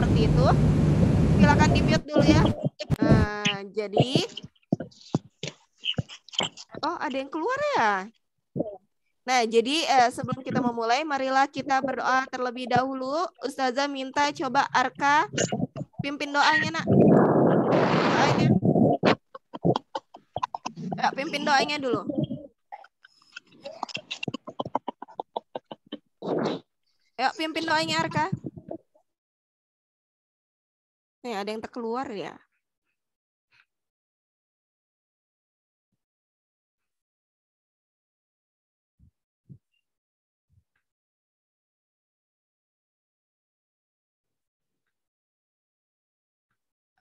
seperti itu. Silakan di-mute dulu ya. Nah, jadi ada yang keluar ya? Nah, jadi sebelum kita memulai, marilah kita berdoa terlebih dahulu. Ustazah minta coba Arka pimpin doanya, Nak. Doanya. Ya, pimpin doanya dulu. Yuk, pimpin doanya Arka. Nih, ada yang terkeluar ya.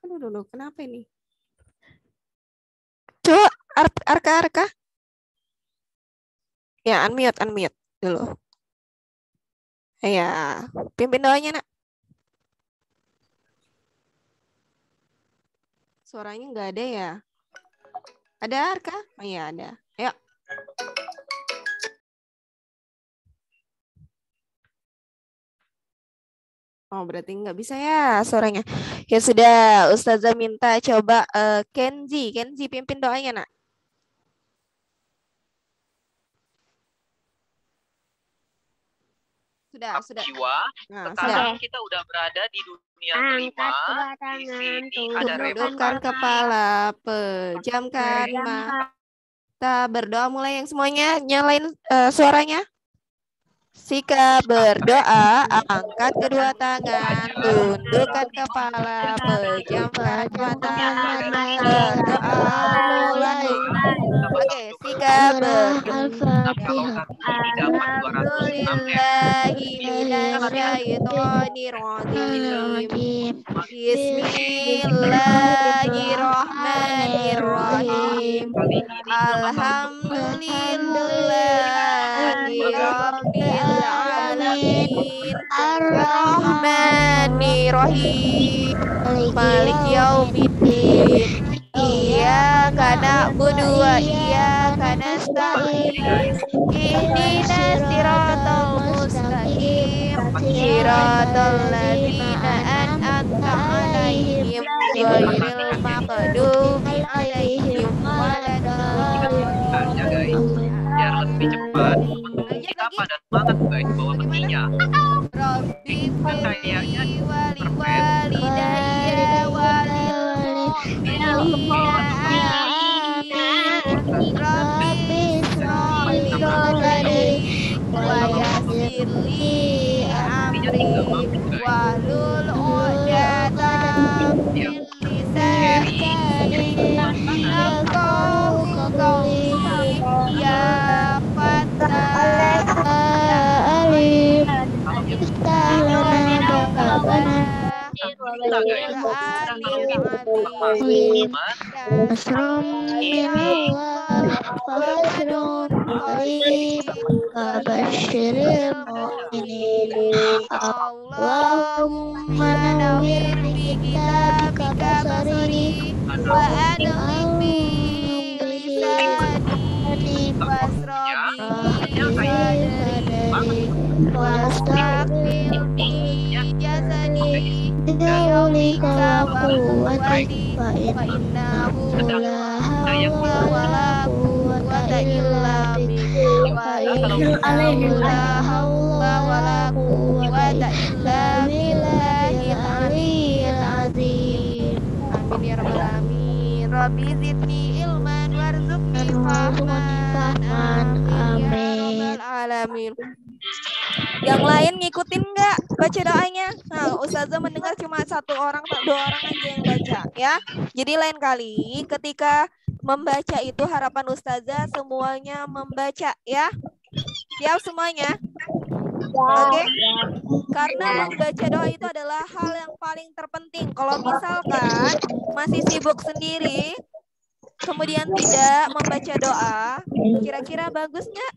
Aduh, kenapa ini? Coba Arka. Ya, unmute dulu. Ya, pimpin doanya, Nak. Suaranya nggak ada ya? Ada Arka? Oh iya, ada. Ayo. Oh, berarti nggak bisa ya suaranya. Ya sudah, Ustazah minta coba Kenzi pimpin doanya, Nak. Sudah. Jiwa, Nah, sekarang kita udah berada di dunia kelima. Di sini ada Tundukkan kepala, pejamkan mata, berdoa mulai yang semuanya, nyalain suaranya. Sikap berdoa, angkat kedua tangan, tundukkan kepala, pejamkan mata, berdoa mulai. Oke, sikap berdoa. Alhamdulillahirrahmanirrahim. Bismillahirrahmanirrahim. Alhamdulillahirabbil alamin. Ar-Rahmanirrahim. Maliki yaumiddin. Iyyaka na'budu wa iyyaka nasta'in. Ihdinas siratal mustaqim. Siratal ladzina an'amta 'alaihim ghairil maghdubi 'alaihim waladdallin. Biar lebih cepat. Kita pada semangat guys bawa petinya. Rabbi firli wali walidayya walil mu'minina amin. Rabbi isra'li sadri wa yassirli amri wahlul 'uqdatam min lisani yafqahu qawli ya Fattah alim istalana babana nasrum minallah fadlun qarib kabashiril mu'minin Allahumma nawwir bi kitabika basari wa adkhil bi lisani wasrabi sadri wastaqbil bi jasadi bi'aulika wa quwwati fa innahu la hawla wa la quwwata illa bika wa innahu la hawla wa la quwwata illa billahil aliyyil azim. Amin ya rabbal alamin. Rabbi zidni ilman warzuqni fahman. Amin ya rabbal alamin. Yang lain ngikutin nggak baca doanya? Nah, Ustazah mendengar cuma dua orang aja yang baca ya. Jadi lain kali ketika membaca itu harapan Ustazah semuanya membaca ya. Siap semuanya? Oke. Karena membaca doa itu adalah hal yang paling terpenting. Kalau misalkan masih sibuk sendiri, kemudian tidak membaca doa, kira-kira bagus nggak?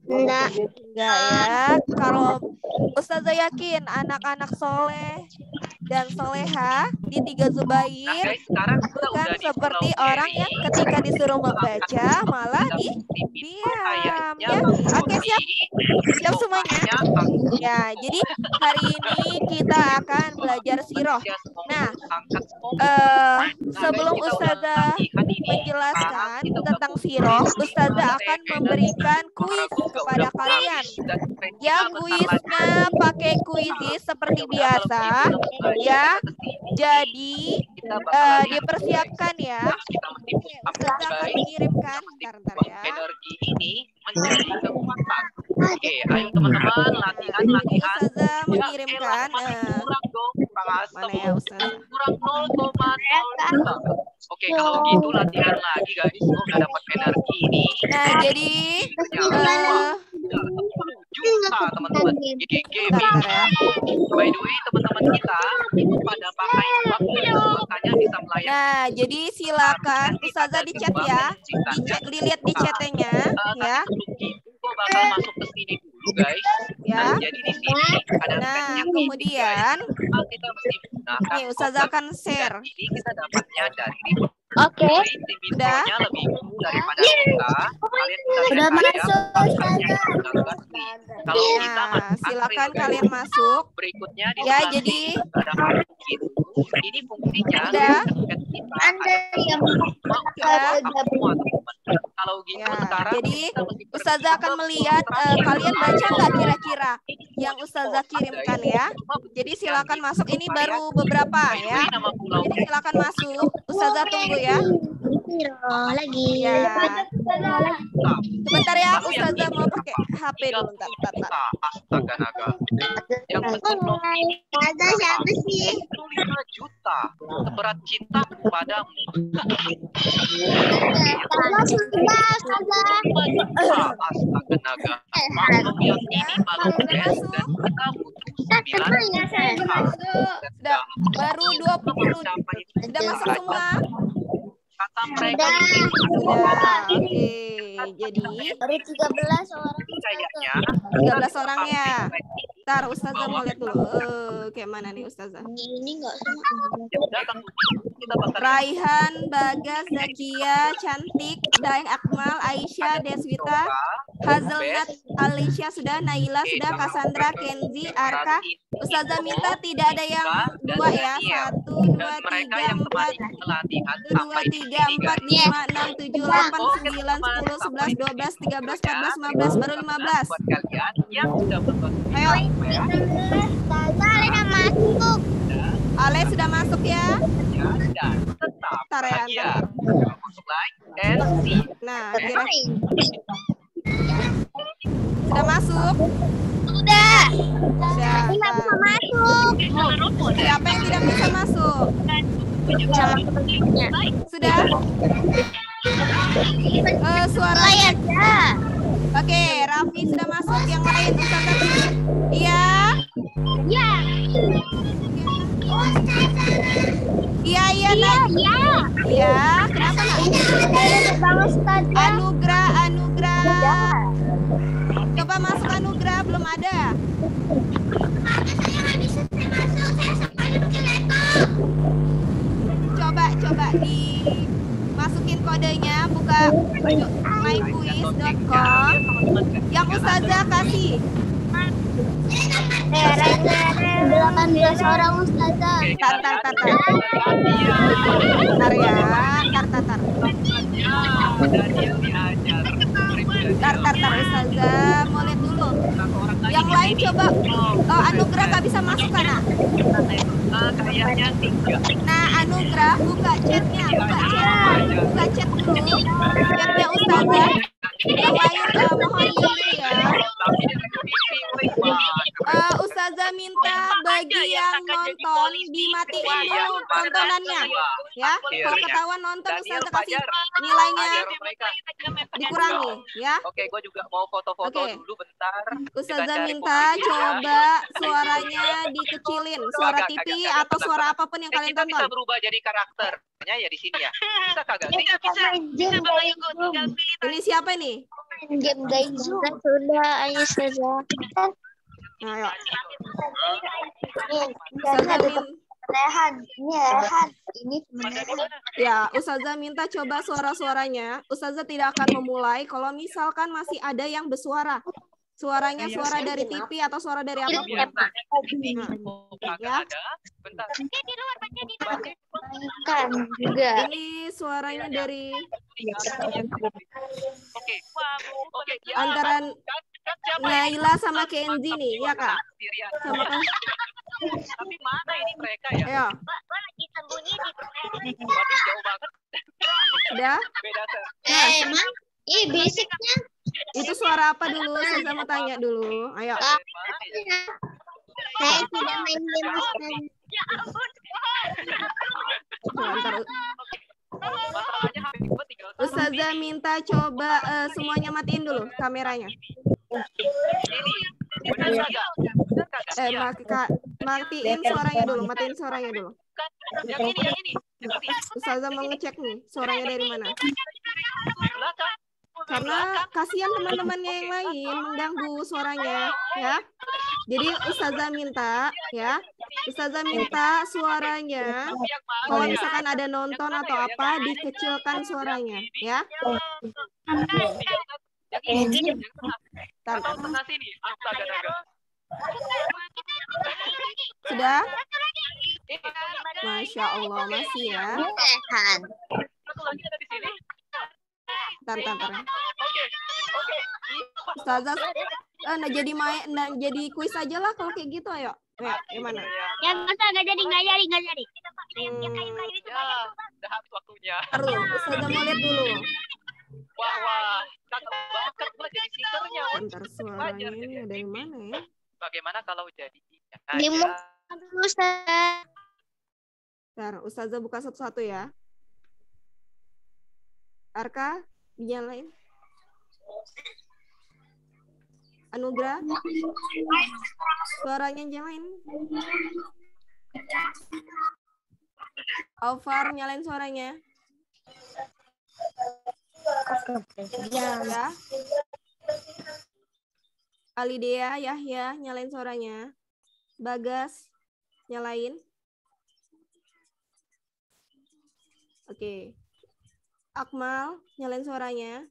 Enggak ya. Kalau Ustazah yakin anak-anak soleh dan soleha di Tiga Zubair bukan seperti orang yang ketika disuruh membaca malah diam ya. Oke, siap semuanya. Ya, jadi hari ini kita akan belajar belajar siroh. Nah, sebelum Ustazah menjelaskan tentang siroh, Ustazah akan memberikan kuis kepada kalian. Yang kuisnya pakai kuisis seperti biasa, ya. Jadi dipersiapkan ya. Ustazah akan mengirimkan. Bentar ya. Energi ini menjadi kekuatan. Oke, ayo teman-teman latihan. Ustazah mengirimkan. Kurang dong, Mana ya Ustazah? kurang 0,0. Oke, kalau gitu latihan lagi guys. Udah dapat energi ini. Nah, jadi juta teman-teman. Jadi gaming. By the way, teman-teman kita itu pada pakai waktu makanya bisa melayani. Nah, jadi silakan Ustazah di chat ya. Dilihat di chatnya ya. Gue bakal masuk ke sini dulu guys. Ya. Nah, jadi di sini ada Nah, kemudian kita mesti menggunakan nih Ustazah akan share. ini kita dapatnya dari Oke. Udah. lebih dulu daripada kita. Kalian bisa Udah lihat masuk, aja. Kalau kita Nah, silakan kalian masuk. Berikutnya di Ya, sebelah jadi sini ada gitu. Ini fungsinya udah. Anda yang kalau gitu Ya, sekarang jadi kita mesti Ustazah akan melihat kalian baca nggak kira-kira yang Ustazah kirimkan ya. Jadi silakan masuk. Ini baru beberapa ya. Jadi silakan masuk. Ustazah tunggu ya. lagi. Ya. Sebentar ya, Ustazah mau pakai HP dulu. Bentar. Astaga naga. Yang penuh ini Ada siapa sih? 5 juta seberat cinta kepadamu. Astaga naga. Maklum yang ini malam dan kita butuh 9 Sudah baru 20. Sudah masuk semua? kata mereka Sudah. Oke. Jadi Baru 13 orang. kayaknya 13 orangnya. Ntar Ustazah mau lihat dulu. Kayak mana nih Ustazah? Ini enggak sama. datang kita bakal Raihan, Bagas, Zakia, Cantik, Daeng Akmal, Aisyah, Deswita, Hazelnat, Alicia sudah, Naila sudah, Cassandra, Kenzi, Arka. Ustazah minta tidak ada yang dua ya. 1, 2, 3, 4, 2, 3, 4, 5, 6, 7, 8, 9, 10, 11, 12, 13, 14, 15, baru 15. buat kalian yang sudah menonton Ayo, Ustazah udah masuk. Ale sudah masuk ya. dan tetap Ntar ya, bahagia. ntar. Masuk like and see. Nah, sudah masuk. Sudah. Sudah. Tidak bisa masuk. Siapa yang tidak bisa masuk? Sudah. Suara. Ya. Oke, Raffi sudah masuk. Yang lain Ustazah. Iya. Ya. Iya, Nak. Ya. Iya. Kenapa, Nak? Bang Ustazah. Anugrah. Coba masuk Anugrah, belum ada. Coba dimasukin kodenya, buka myquiz.com. Yang Ustazah kasih. 18 orang Ustazah. Tar. Bentar ya. Tar. Tar, Ustazah mau lihat dulu. Yang lain coba. Oh, Anugrah gak bisa masuk kan? Kayaknya 3. Nah, Anugrah buka chatnya, buka chat dulu. Chatnya Ustazah. Yang lain mohon dulu ya. Ustazah minta bagi yang nonton dimatiin dulu tontonannya, ya. Kalau ketahuan nonton Ustazah kasih nilainya dikurangi, ya. Oke, gue juga mau foto-foto Oke. dulu bentar. Ustazah minta coba suaranya dikecilin, suara TV atau suara apapun yang kalian Kita bisa tonton. berubah jadi karakternya ya di sini ya. Bisa kagak sih? Ini siapa nih? Game guys. Sudah, ayo Ustazah. Nah, ayo. Ustazah Ustazah Rehan. Ini Rehan. Ini temennya. Ya, Ustazah minta coba suara-suaranya. Ustazah tidak akan memulai kalau misalkan masih ada yang bersuara. Suaranya suara dari TV atau suara dari apapun. Ya. Bentar. Kan juga. Ini suaranya dari Oke. Oke. Ya, antara siapa Naila sama Kenzi nih, ya Kak? sendirian? Sama kan? Tapi mana ini mereka ya? Ayo, Waduh, jauh banget. udah? Beda Emang? Ih, berisiknya. Itu suara apa dulu? Saya mau tanya dulu. Ayo. Saya tidak main game sekarang. Sebentar. Masalahnya HP gua tinggal satu. Ustazah minta coba semuanya matiin dulu kameranya. Ini benar kagak? Benar kagak? Matiin suaranya dulu, matiin suaranya dulu. Yang ini. Ustazah mau ngecek nih, suaranya dari mana? Belakang. Karena kasihan teman-temannya yang lain mengganggu suaranya, ya. Jadi Ustazah minta, ya. Ustazah minta suaranya, kalau misalkan ada nonton atau apa, dikecilkan suaranya, ya. Yang ini. Bentar. Atau tengah sini. Astaga. Sudah? Masya Allah, masih ya. Tuhan. Satu lagi ada di sini. Bentar. Oke. Ustazah, nah jadi kuis aja lah kalau kayak gitu, ayo. Gimana? Ya nggak jadi. Ya, udah habis waktunya. Taruh, Ustazah mau lihat dulu. Wah, cakep banget pula jadi speakernya. Bentar, suaranya ini dari mana ya? Bagaimana kalau jadi Limut dulu, Ustaz. Bentar, Ustazah buka satu-satu ya. Arka, dinyalain. Anugrah, suaranya nyalain. Alvar, nyalain suaranya. Ya. Alidea, Yahya, nyalain suaranya. Bagas, nyalain. Oke. Akmal, nyalain suaranya.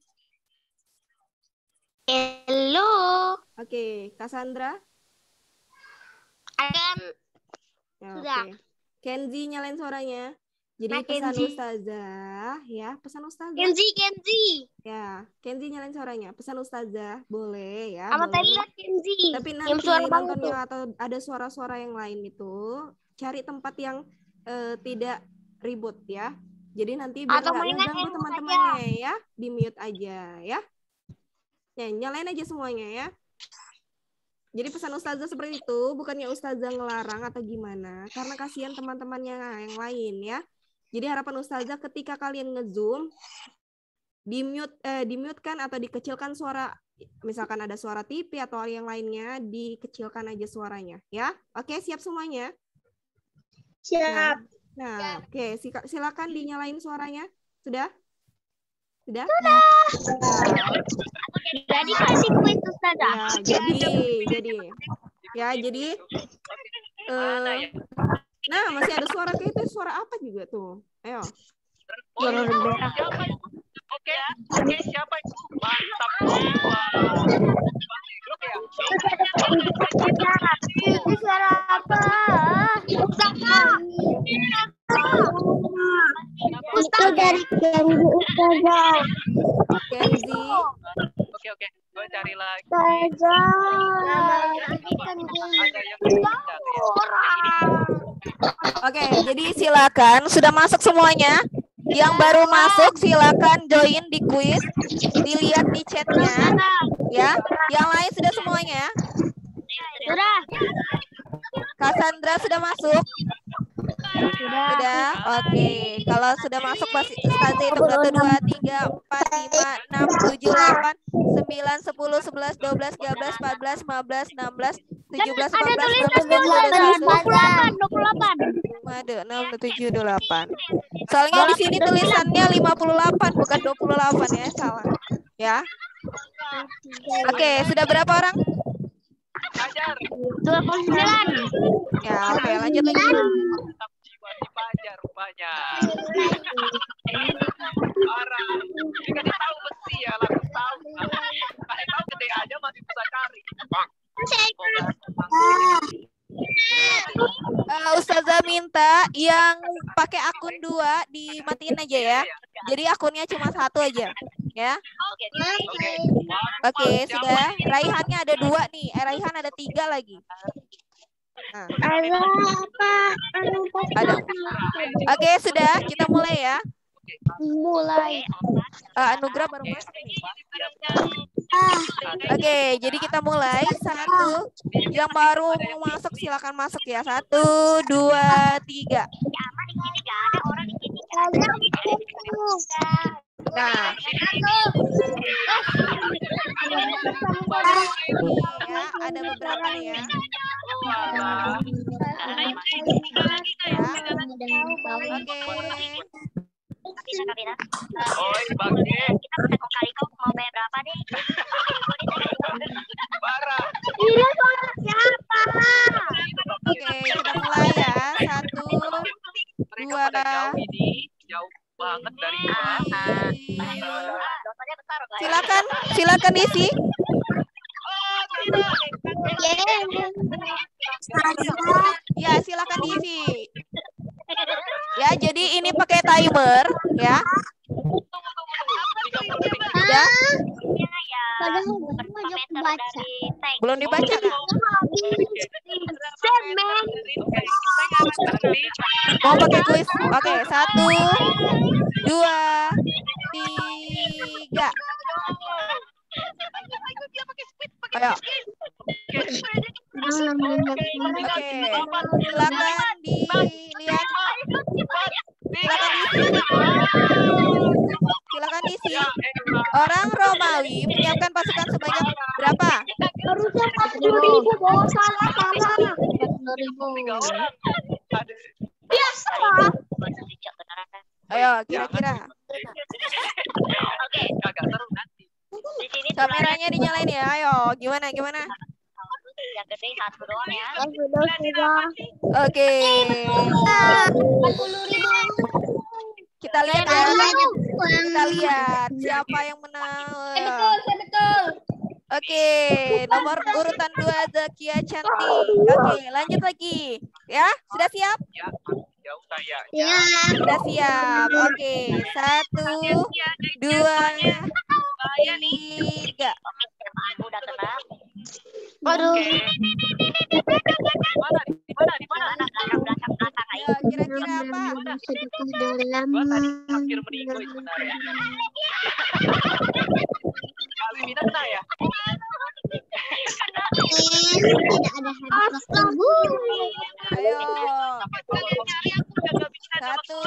Hello. Oke, Cassandra. Akan Ya, Sudah. oke. Kenzi, nyalain suaranya. Jadi Nah, pesan Kenzi. Ustazah, ya, pesan Ustazah. Kenzi. Ya, Kenzi nyalain suaranya. Pesan Ustazah, boleh ya. Sama tadi boleh. lihat Kenzi. Tapi Yang nanti suara banget nontonnya atau ada suara-suara yang lain itu, cari tempat yang tidak ribut ya. Jadi nanti biar Atau nggak mainan ngeganggu yang teman-temannya ya, di mute aja ya. Ya, nyalain aja semuanya ya. Jadi pesan Ustazah seperti itu, bukannya Ustazah ngelarang atau gimana, karena kasihan teman-temannya yang lain ya. Jadi harapan Ustazah ketika kalian nge-zoom, di-mute-kan atau dikecilkan suara, misalkan ada suara TV atau yang lainnya, dikecilkan aja suaranya ya. Oke, siap semuanya? Siap. Nah, oke, silakan dinyalain suaranya. Sudah? Sudah? Jadi kasih kuis Ustazah. Ya, jadi Mana ya? nah, masih ada suara kayak itu, suara apa juga tuh? Ayo. Oh, siapa itu? Oke, siapa itu? Mantap. Wah. Grup ya? Itu suara apa? Itu dari Kenzi Ustazah. Kenzi. Oke. Gue cari lagi. Ustazah. Ada yang cari. Oke, jadi silakan. Sudah masuk semuanya? Yang baru masuk silakan join di kuis. Dilihat di chatnya. Ya, yang lain sudah semuanya? Sudah. Cassandra sudah masuk? Sudah? Oke. Kalau sudah masuk pasti Ustazah hitung 1, 2, 3, 4, 5, 6, 7, 8, 9, 10, 11, 12, 13, 14, 15, 16, 17, 18, 19, 20, 28. Waduh, 6, 7, 28. Soalnya di sini tulisannya 58 bukan 28 ya, salah. Ya. Oke, sudah berapa orang? Fajar. 29. Ya, oke, lanjut lagi. Tetap jiwa di Fajar rupanya. Parah. Dikasih tahu besi ya, langsung tahu. Kasih tahu gede aja masih bisa cari. minta yang pakai akun 2 dimatiin aja ya. Jadi akunnya cuma 1 aja, ya. Oke, sudah. Raihannya ada 2 nih. Raihan ada 3 lagi. Nah. Ada. Oke, sudah. Kita mulai ya. Mulai. Anugrah baru masuk nih. Oke, jadi kita mulai. 1. Yang baru mau masuk silakan masuk ya. 1, 2, 3. Nah, ya, ada beberapa nih ya. Oke. Oh, bagus. Kita bisa kali kok mau bayar berapa nih? Parah. Ini suara siapa? Oke, kita mulai ya. 1, Mereka pada jauh ini, jauh banget dari gua. Dosanya besar loh. Silakan isi. Ya, silakan diisi. Ya, jadi ini pakai timer ya. Ya. Belum dibaca kan? Mau pakai kuis? Oke, 1, 2, 3. Ayo. Oke, silakan dilihat. Silakan diisi. Orang Romawi menyiapkan pasukan sebanyak berapa? Harusnya 40.000, bos. Salah. 3 orang. Biasa. Ayo, kira-kira. Oke, Agak seru nanti. di sini Kameranya dinyalain ya. Ayo, gimana? yang gede 1 doang ya. Oke. 40.000. Kita lihat ya. Kita lihat siapa yang menang. Betul. Oke, nomor urutan 2 Zakia Cantik. Oke, lanjut lagi. Ya, sudah siap? Ya, jauh saya. Ya. Sudah siap. Oke, 1, 2, 3. Udah kena. Aduh. Di mana? Belakang. Ya, kira-kira apa? Gua tadi hampir meninggal sebenarnya. Kali Mina kena ya? Tidak ada hadis. Ayo. Sampai kalau cari aku udah gak bisa 1, 2,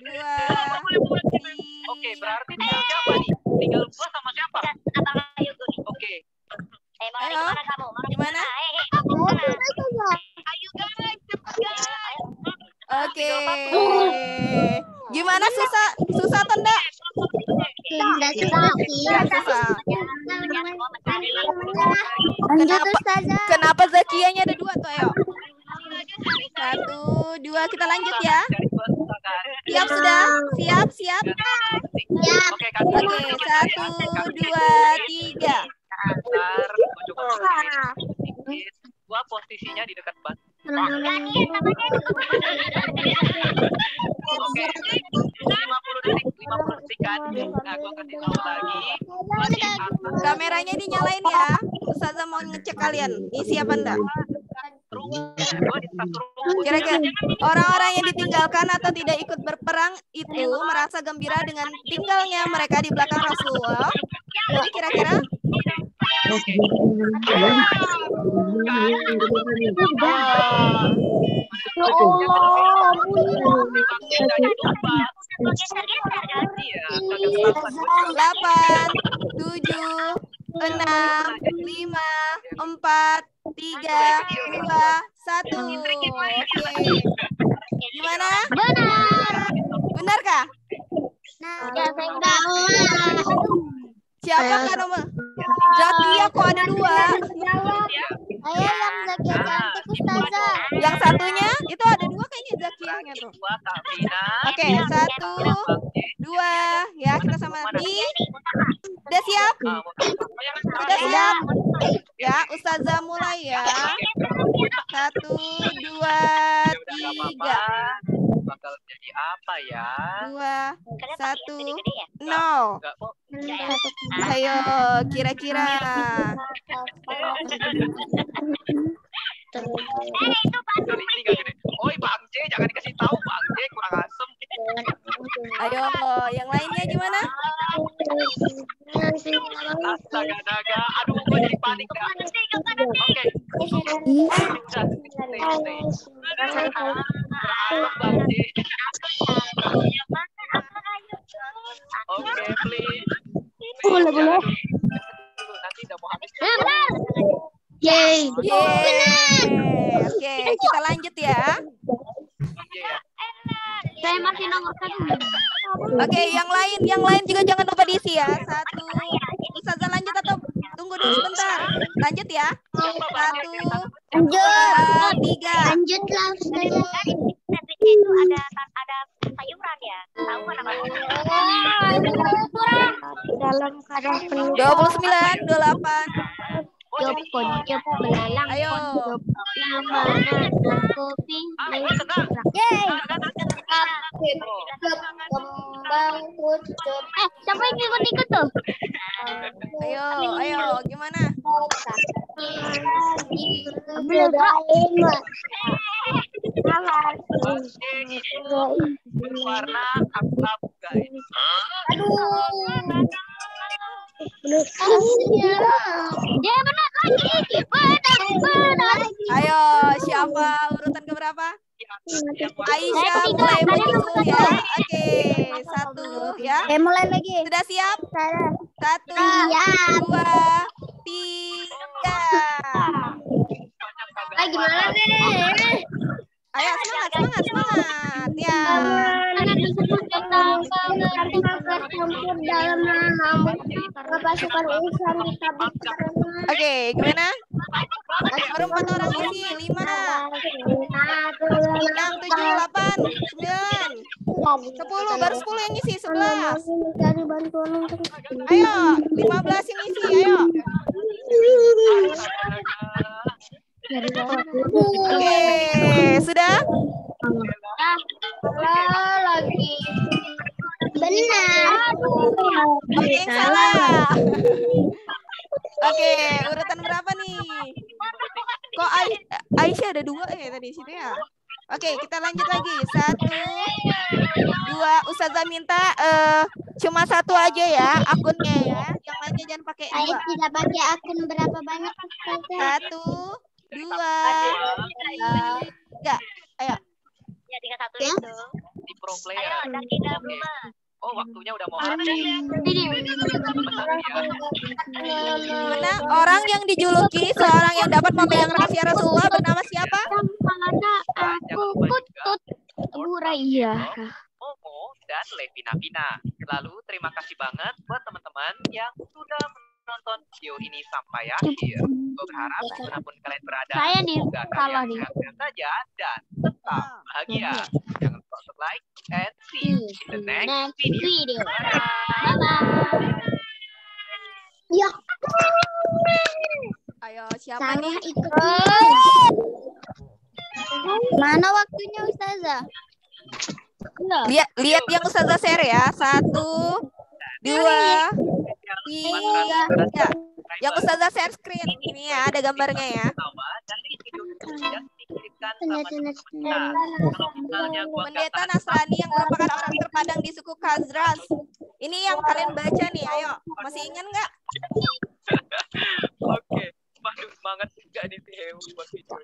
3. Oke, berarti tinggal siapa nih? Tinggal gua sama siapa? Abang Ayu tuh nih. Oke. Mari Ayo. kemana kamu? Gimana? Ayo guys, cepat guys. Oke. Gimana susah atau enggak? Tidak susah sih. Enggak susah. Lanjut Ustazah. Kenapa Zakianya ada 2 tuh? Ayo. 1, 2, kita lanjut ya. Dari gua susah kan? Siap sudah? Siap. Oke, Kak. Oke, 1, 2, 3. Bentar, gua coba sedikit. Gua posisinya di dekat batu. Oke, 50 detik kan. Nah, gua kasih tahu lagi. Gua di atas Kameranya dinyalain ya. Ustazah mau ngecek kalian. Ini siapa enggak? rumput. Gua di atas rumput. Kira-kira orang-orang yang ditinggalkan atau tidak ikut berperang itu merasa gembira dengan tinggalnya mereka di belakang Rasulullah. Jadi kira-kira delapan, 7, 6, 5, 4, 3, 2, 1. Oke. Gimana? Benarkah? Siapa kan nomor? Zakia kok ada 2? Ayo yang Zakia cantik Ustazah. Yang satunya itu ada 2 kayaknya Zakianya tuh. Oke, 1, 2, ya kita sama di Udah siap? Sudah Yang siap? Ya, Ustazah mulai ya. 1, 2, 3. Bakal jadi apa ya? 2, Kalian 1, gede-gede ya? 0. Enggak kok. Ayo, kira-kira. Kali ini nggak gede. Oi Bang J, jangan dikasih tahu Bang J, kurang asem. Ayo, yang lainnya gimana? Astaga naga, aduh gue jadi panik dah. Oke. Bang J. Oke, please. Boleh, boleh. Nanti udah mau habis. Yeay. Yeay. Oke, kita lanjut ya. Oke ya. Saya masih nomor 1. Oke, yang lain juga jangan lupa diisi ya. 1. Ustazah lanjut atau tunggu dulu sebentar? Lanjut ya. 1, 2, 3. Lanjutlah. Sandwich itu ada sayuran ya. Tahu kan apa? Dalam keadaan penuh 29, 28. jop belalang Ayo. yang mana kopi kembang kucur. Siapa yang ikut tuh? Ayo, gimana? Belum. Warna abu-abu guys. Dia benar lagi. Benar. Ayo, siapa urutan keberapa? Yang Aisyah mulai menyusul ya. Oke, 1 ya. Mulai lagi. Sudah siap? 1, 2, 3. Gimana nih? Ayo, semangat ya. Oke, gimana? Baru 4 orang isi. 5, 6, 7, 8, 9, 10. Baru 10 yang isi. 11. Ayo, 15 yang isi. Ayo. Oke, sudah? Lagi. Benar. Oke, yang salah. Oke, urutan berapa nih? Kok Aisyah ada 2 tadi situ ya? Oke, kita lanjut lagi. 1, 2. Ustazah minta cuma 1 aja ya akunnya ya. Yang lainnya jangan pakai 2. Saya tidak pakai akun berapa banyak. 1, 2, 3. Ayo. Ya, tinggal 1 itu. di pro player. Ayo, dari dalam Oke. rumah. Oh, waktunya udah mau habis. Mana orang yang dijuluki seorang yang dapat memegang rahasia Rasulullah bernama siapa? Aku Putut Buraya. Momo dan Levina Pina. Lalu terima kasih banget buat teman-teman yang sudah menonton video ini sampai akhir. Gue berharap dimanapun kalian berada, Saya di semoga salah kalian nih. sehat saja dan tetap bahagia. Jangan lupa untuk like and see you in the next video. Bye-bye. Ya. Ayo, siapa nih? Ikut. Mana waktunya Ustazah? Lihat yang Ustazah share ya. 1, 2, 3. Yang Ustazah share screen. Ini ya, ada gambarnya ya. Pendeta Nasrani yang merupakan orang terpadang di suku Khazraj. Ini yang kalian baca nih, ayo. Masih ingat nggak? Oke, bagus banget juga nih Theo buat video.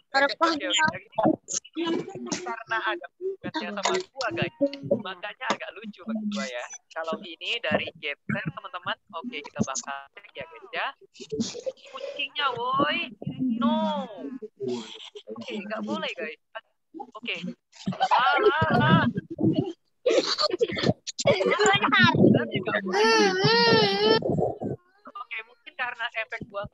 Karena ada hubungannya sama gua guys, makanya agak lucu bagi gua ya. Kalau ini dari Jepter teman-teman, oke kita bakal cek ya guys ya. Kucingnya woi, no. Oke, nggak boleh guys. Oke. Oke, mungkin karena efek gua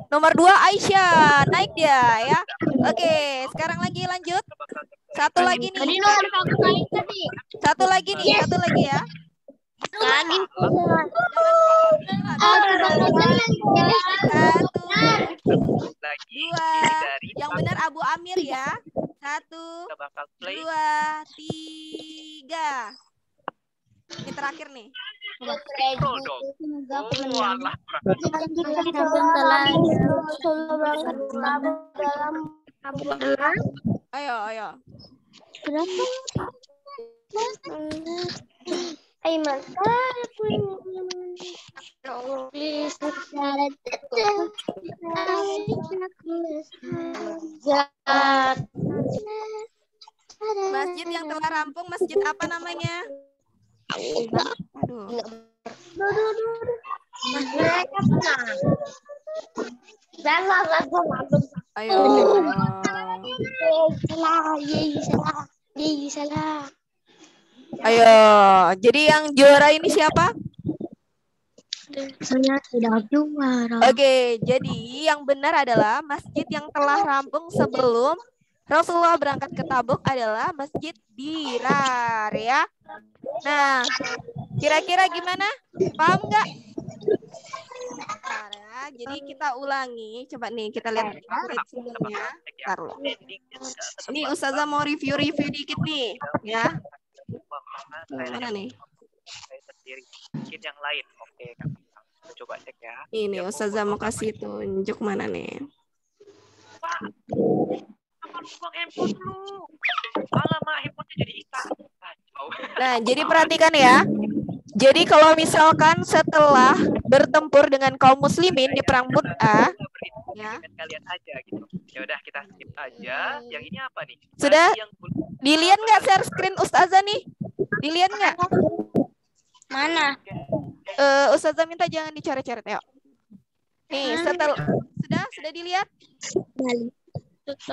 Nomor 2 Aisyah, naik dia ya. Oke, sekarang lagi lanjut. Satu lagi nih. Satu lagi ya. Lagi. Satu, Lagi dua. ini dari Yang benar Abu Amir ya. Satu, kita bakal play. dua, tiga. Ini terakhir nih. Pro dong. Oh, alah, kurang. Ayo, ayo. Masjid yang telah rampung, masjid apa namanya? Aduh. Ayo. Ayo. Jadi yang juara ini siapa? Saya sudah juara. Oke, jadi yang benar adalah masjid yang telah rampung sebelum Rasulullah berangkat ke Tabuk adalah Masjid Dirar ya. Nah, kira-kira gimana? Paham nggak? Bentar ya. Jadi kita ulangi. Coba nih kita lihat murid sebelumnya. Bentar loh. Ini Ustazah mau review-review dikit nih ya. Mana nih? Saya sendiri. Mungkin yang lain. Oke, kami coba cek ya. Ini Ustazah mau kasih tunjuk mana nih? Buang handphone dulu. Alamak, handphonenya jadi hitam. Nah, jadi perhatikan ya. Jadi kalau misalkan setelah bertempur dengan kaum muslimin di perang Mu'tah, ya. Kalian aja gitu. Ya udah kita skip aja. Yang ini apa nih? Sudah Yang dilihat nggak share screen Ustazah nih? Dilihat nggak? Mana? Ustazah minta jangan dicoret-coret ya. Nih, sudah dilihat?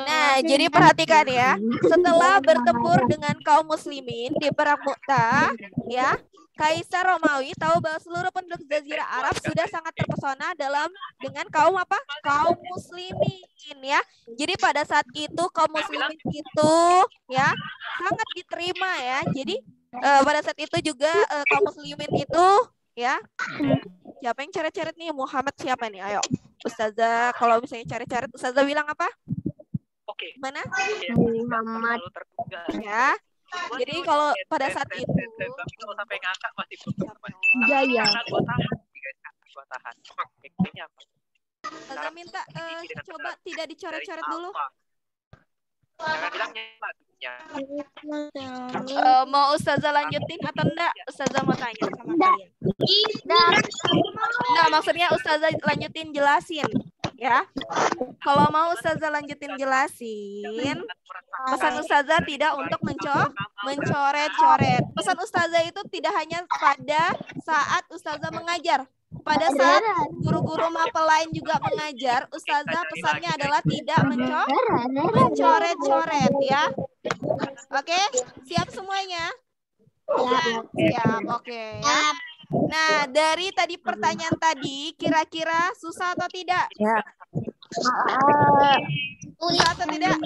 Nah, jadi perhatikan ya. Setelah bertempur dengan kaum muslimin di perang Mu'tah, ya, Kaisar Romawi tahu bahwa seluruh penduduk Jazirah Arab sudah sangat terpesona dengan kaum apa? Kaum muslimin ya. Jadi pada saat itu kaum muslimin itu ya sangat diterima ya. Jadi pada saat itu juga kaum muslimin itu ya. Siapa yang coret-coret nih? Muhammad siapa nih? Ayo. Ustazah, kalau misalnya coret-coret Ustazah bilang apa? Oke. Mana? Muhammad. Ya. Jadi kalau pada saat itu kalau sampai ngakak masih belum. Iya. Gua tahan. Ini apa? Ustazah minta coba tidak dicoret-coret dulu. Jangan bilangnya maksudnya. Mau Ustazah lanjutin atau enggak? Ustazah mau tanya sama kalian. Enggak, maksudnya Ustazah lanjutin jelasin ya. Kalau mau Ustazah lanjutin jelasin, pesan Ustazah tidak untuk mencoret-coret. Pesan Ustazah itu tidak hanya pada saat Ustazah mengajar. Pada saat guru-guru mapel lain juga mengajar, Ustazah pesannya adalah tidak mencoret-coret ya. Oke, siap semuanya? Siap, oke ya. Nah, dari tadi pertanyaan tadi, kira-kira susah atau tidak? Ya. Susah atau tidak?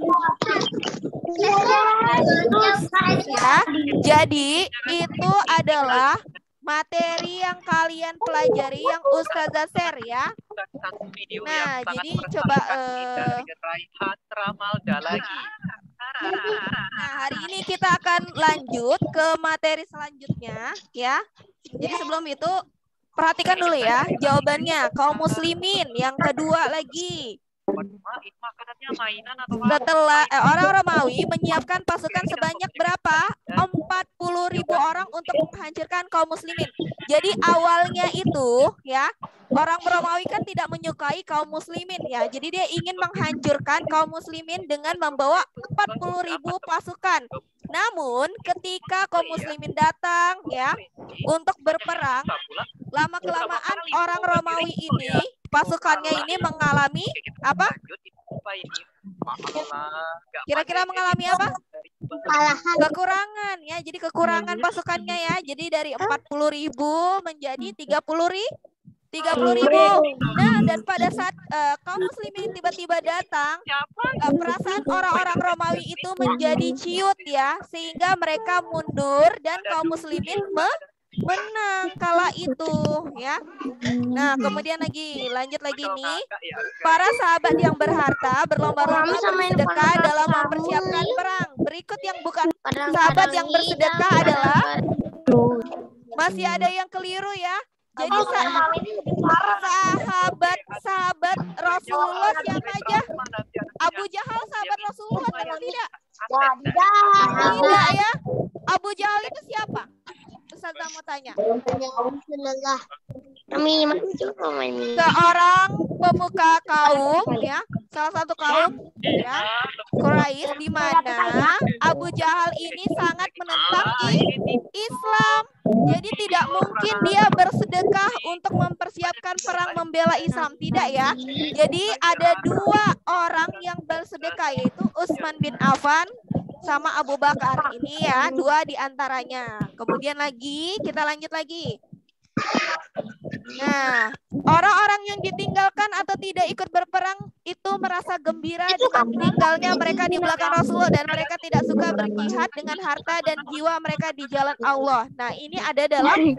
Ya, jadi itu adalah materi yang kalian pelajari yang Ustazah share ya. Satu video Nah, yang sangat jadi coba dari Raihan Ramalda lagi. Nah, hari ini kita akan lanjut ke materi selanjutnya ya. Jadi sebelum itu perhatikan dulu ya jawabannya kaum muslimin yang kedua lagi. Makanannya mainan atau Setelah orang Romawi menyiapkan pasukan sebanyak berapa? 40.000 orang untuk menghancurkan kaum muslimin. Jadi awalnya itu ya, orang Romawi kan tidak menyukai kaum muslimin ya. Jadi dia ingin menghancurkan kaum muslimin dengan membawa 40.000 pasukan. Namun ketika kaum muslimin datang ya untuk berperang, lama-kelamaan orang Romawi ini pasukannya ini mengalami apa? Kira-kira mengalami apa? Kekurangan ya. Jadi kekurangan pasukannya ya. Jadi dari 40.000 menjadi 30.000. Nah, dan pada saat kaum muslimin tiba-tiba datang, perasaan orang-orang Romawi itu menjadi ciut ya, sehingga mereka mundur dan kaum muslimin menang kala itu ya. Nah, kemudian lanjut lagi nih. Para sahabat yang berharta berlomba-lomba bersedekah dalam mempersiapkan perang. Berikut yang bukan sahabat yang bersedekah adalah masih ada yang keliru ya. Jadi sahabat Rasulullah siapa aja? Abu Jahal sahabat Rasulullah atau tidak? Tidak ya. Abu Jahal itu siapa? Ustazah mau tanya. Seorang pemuka kaum ya, salah satu kaum ya, Quraisy, di mana Abu Jahal ini sangat menentang Islam. Jadi tidak mungkin dia bersedekah untuk mempersiapkan perang membela Islam, tidak ya. Jadi ada dua orang yang bersedekah, yaitu Utsman bin Affan sama Abu Bakar. Ini ya, dua di antaranya. Kemudian kita lanjut lagi. Nah, orang-orang yang ditinggalkan atau tidak ikut berperang itu merasa gembira dengan tinggalnya mereka di belakang Rasulullah, dan mereka tidak suka berjihad dengan harta dan jiwa mereka di jalan Allah. Nah, ini ada dalam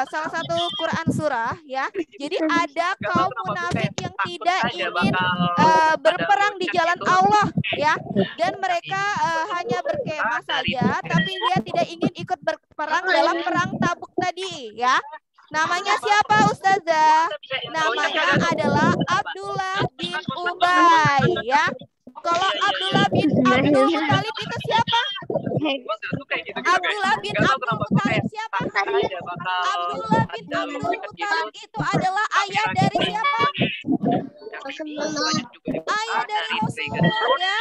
salah satu Quran surah ya. Jadi ada kaum munafik yang tidak ingin berperang di jalan Allah ya, dan mereka hanya berkemah saja, tapi dia tidak ingin ikut berperang dalam perang Tabuk tadi ya. Namanya siapa Ustazah? Namanya adalah Abdullah bin Ubay ya. Kalau Abdullah bin Abdul Muthalib itu siapa? Abdullah bin Abdul Muthalib siapa? Abdullah bin Abdul Muthalib itu adalah ayah dari siapa? Ayah dari Rasulullah ya.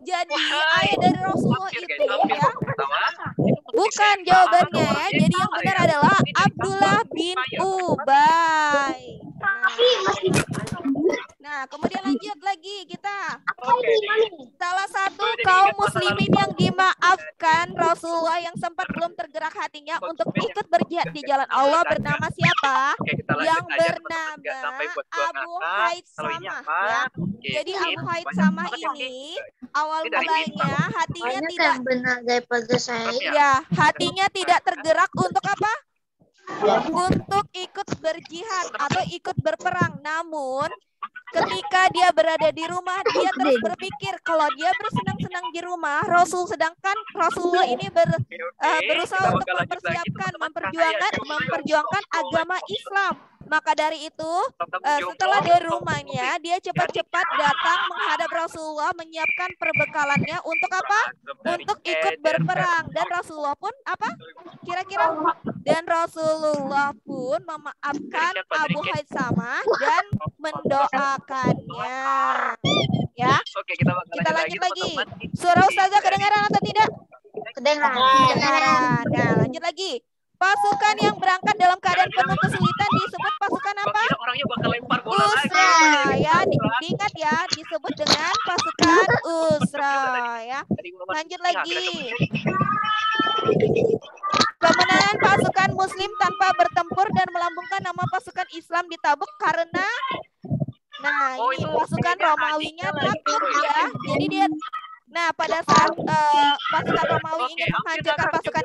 Jadi ayah dari Rasulullah itu ya. Bukan jawabannya ya. Jadi yang benar adalah Abdullah bin Ubay. Nah, kemudian lanjut lagi kita. Salah satu kaum muslimin yang dimaafkan Rasulullah yang sempat belum tergerak hatinya untuk ikut berjihad di jalan Allah bernama siapa? Yang bernama Abu Haitsamah ya. Jadi Abu Haitsamah ini awal mulanya hatinya tidak hatinya tidak tergerak untuk apa? Untuk ikut berjihad atau ikut berperang. Namun ketika dia berada di rumah, dia terus berpikir kalau dia bersenang-senang di rumah, sedangkan Rasulullah ini berusaha untuk memperjuangkan agama Islam. Maka dari itu, setelah dari rumahnya, dia cepat-cepat datang menghadap Rasulullah, menyiapkan perbekalannya untuk apa? Untuk ikut berperang. Dan Rasulullah pun apa? Kira-kira? Dan Rasulullah pun memaafkan Abu Haitsamah dan mendoakannya. Ya. Kita lanjut lagi. Suara Ustazah kedengaran atau tidak? Kedengaran. Nah, lanjut lagi. Pasukan yang berangkat dalam keadaan penuh kesulitan disebut pasukan apa? Usra ya, diingat ya, disebut dengan pasukan Usra ya. Lanjut lagi. Kemenangan pasukan Muslim tanpa bertempur dan melambungkan nama pasukan Islam di Tabuk karena ini pasukan Romawinya takut ya. Jadi dia pada saat pasukan Romawi ingin menghancurkan pasukan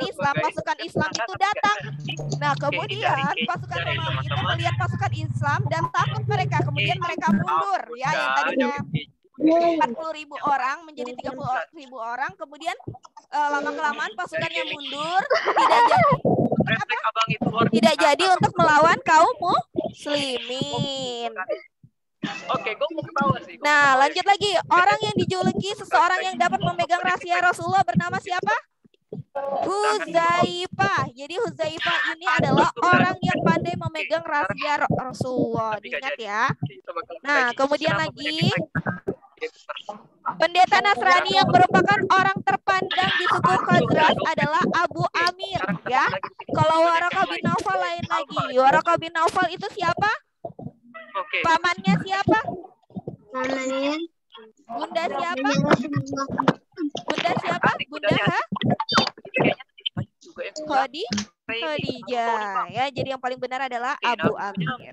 Islam itu datang. Nah, kemudian pasukan Romawi itu melihat pasukan Islam dan takut mereka. Kemudian mereka mundur ya, yang tadinya 40.000 orang menjadi 30.000 orang. Kemudian lama-kelamaan pasukannya mundur, tidak jadi untuk melawan kaum muslimin. Oke, gue mau ketawa sih. Nah, lanjut lagi. Orang yang dijuluki seseorang yang dapat memegang rahasia Rasulullah bernama siapa? Huzaifah. Jadi Huzaifah ini adalah orang yang pandai memegang rahasia Rasulullah. Diingat ya. Nah, kemudian lagi pendeta Nasrani yang merupakan orang terpandang di suku Khazraj adalah Abu Amir ya. Kalau Waraqah bin Naufal lain lagi. Waraqah bin Naufal itu siapa? Pamannya siapa? Bunda siapa? Bunda Khadijah ya. Jadi yang paling benar adalah Abu Amir.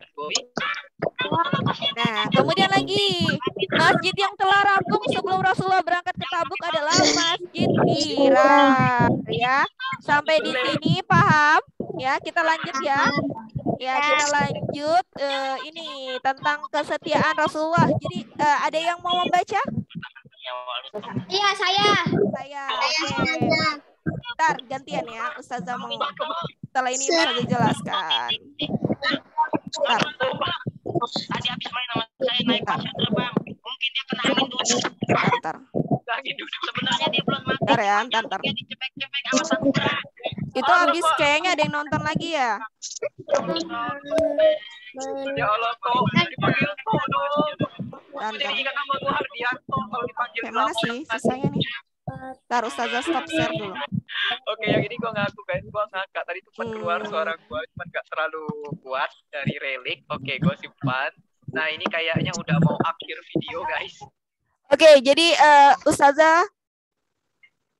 Nah, kemudian lagi masjid yang telah rampung sebelum Rasulullah berangkat ke Tabuk adalah Masjid Hira ya. Sampai di sini paham? Ya, kita lanjut ya. Ya, kita lanjut ini tentang kesetiaan Rasulullah. Jadi ada yang mau membaca? Iya, saya. Saya. Oke. Ntar gantian ya, Ustazah mau. Setelah ini Ustazah jelaskan. Ntar. Tadi habis main sama saya naik pasir terbang. Mungkin dia kena angin duduk. Ntar. Lagi duduk. Sebenarnya dia belum mati. Ntar ya, ntar. Dia dicepek-cepek sama sakura. Itu habis kayaknya ada yang nonton lagi ya. Ya Allah, toh dipanggil toh dong. Ntar. Jadi ingat nama gua Hardianto kalau dipanggil Kayak mana sih sisanya nih? Ntar Ustazah stop share dulu. Oke, yang ini gue ngaku guys, gue ngakak tadi sempat keluar suara gue, cuman gak terlalu kuat dari relik. Oke, gue simpan. Nah ini kayaknya udah mau akhir video guys. Oke, jadi Ustazah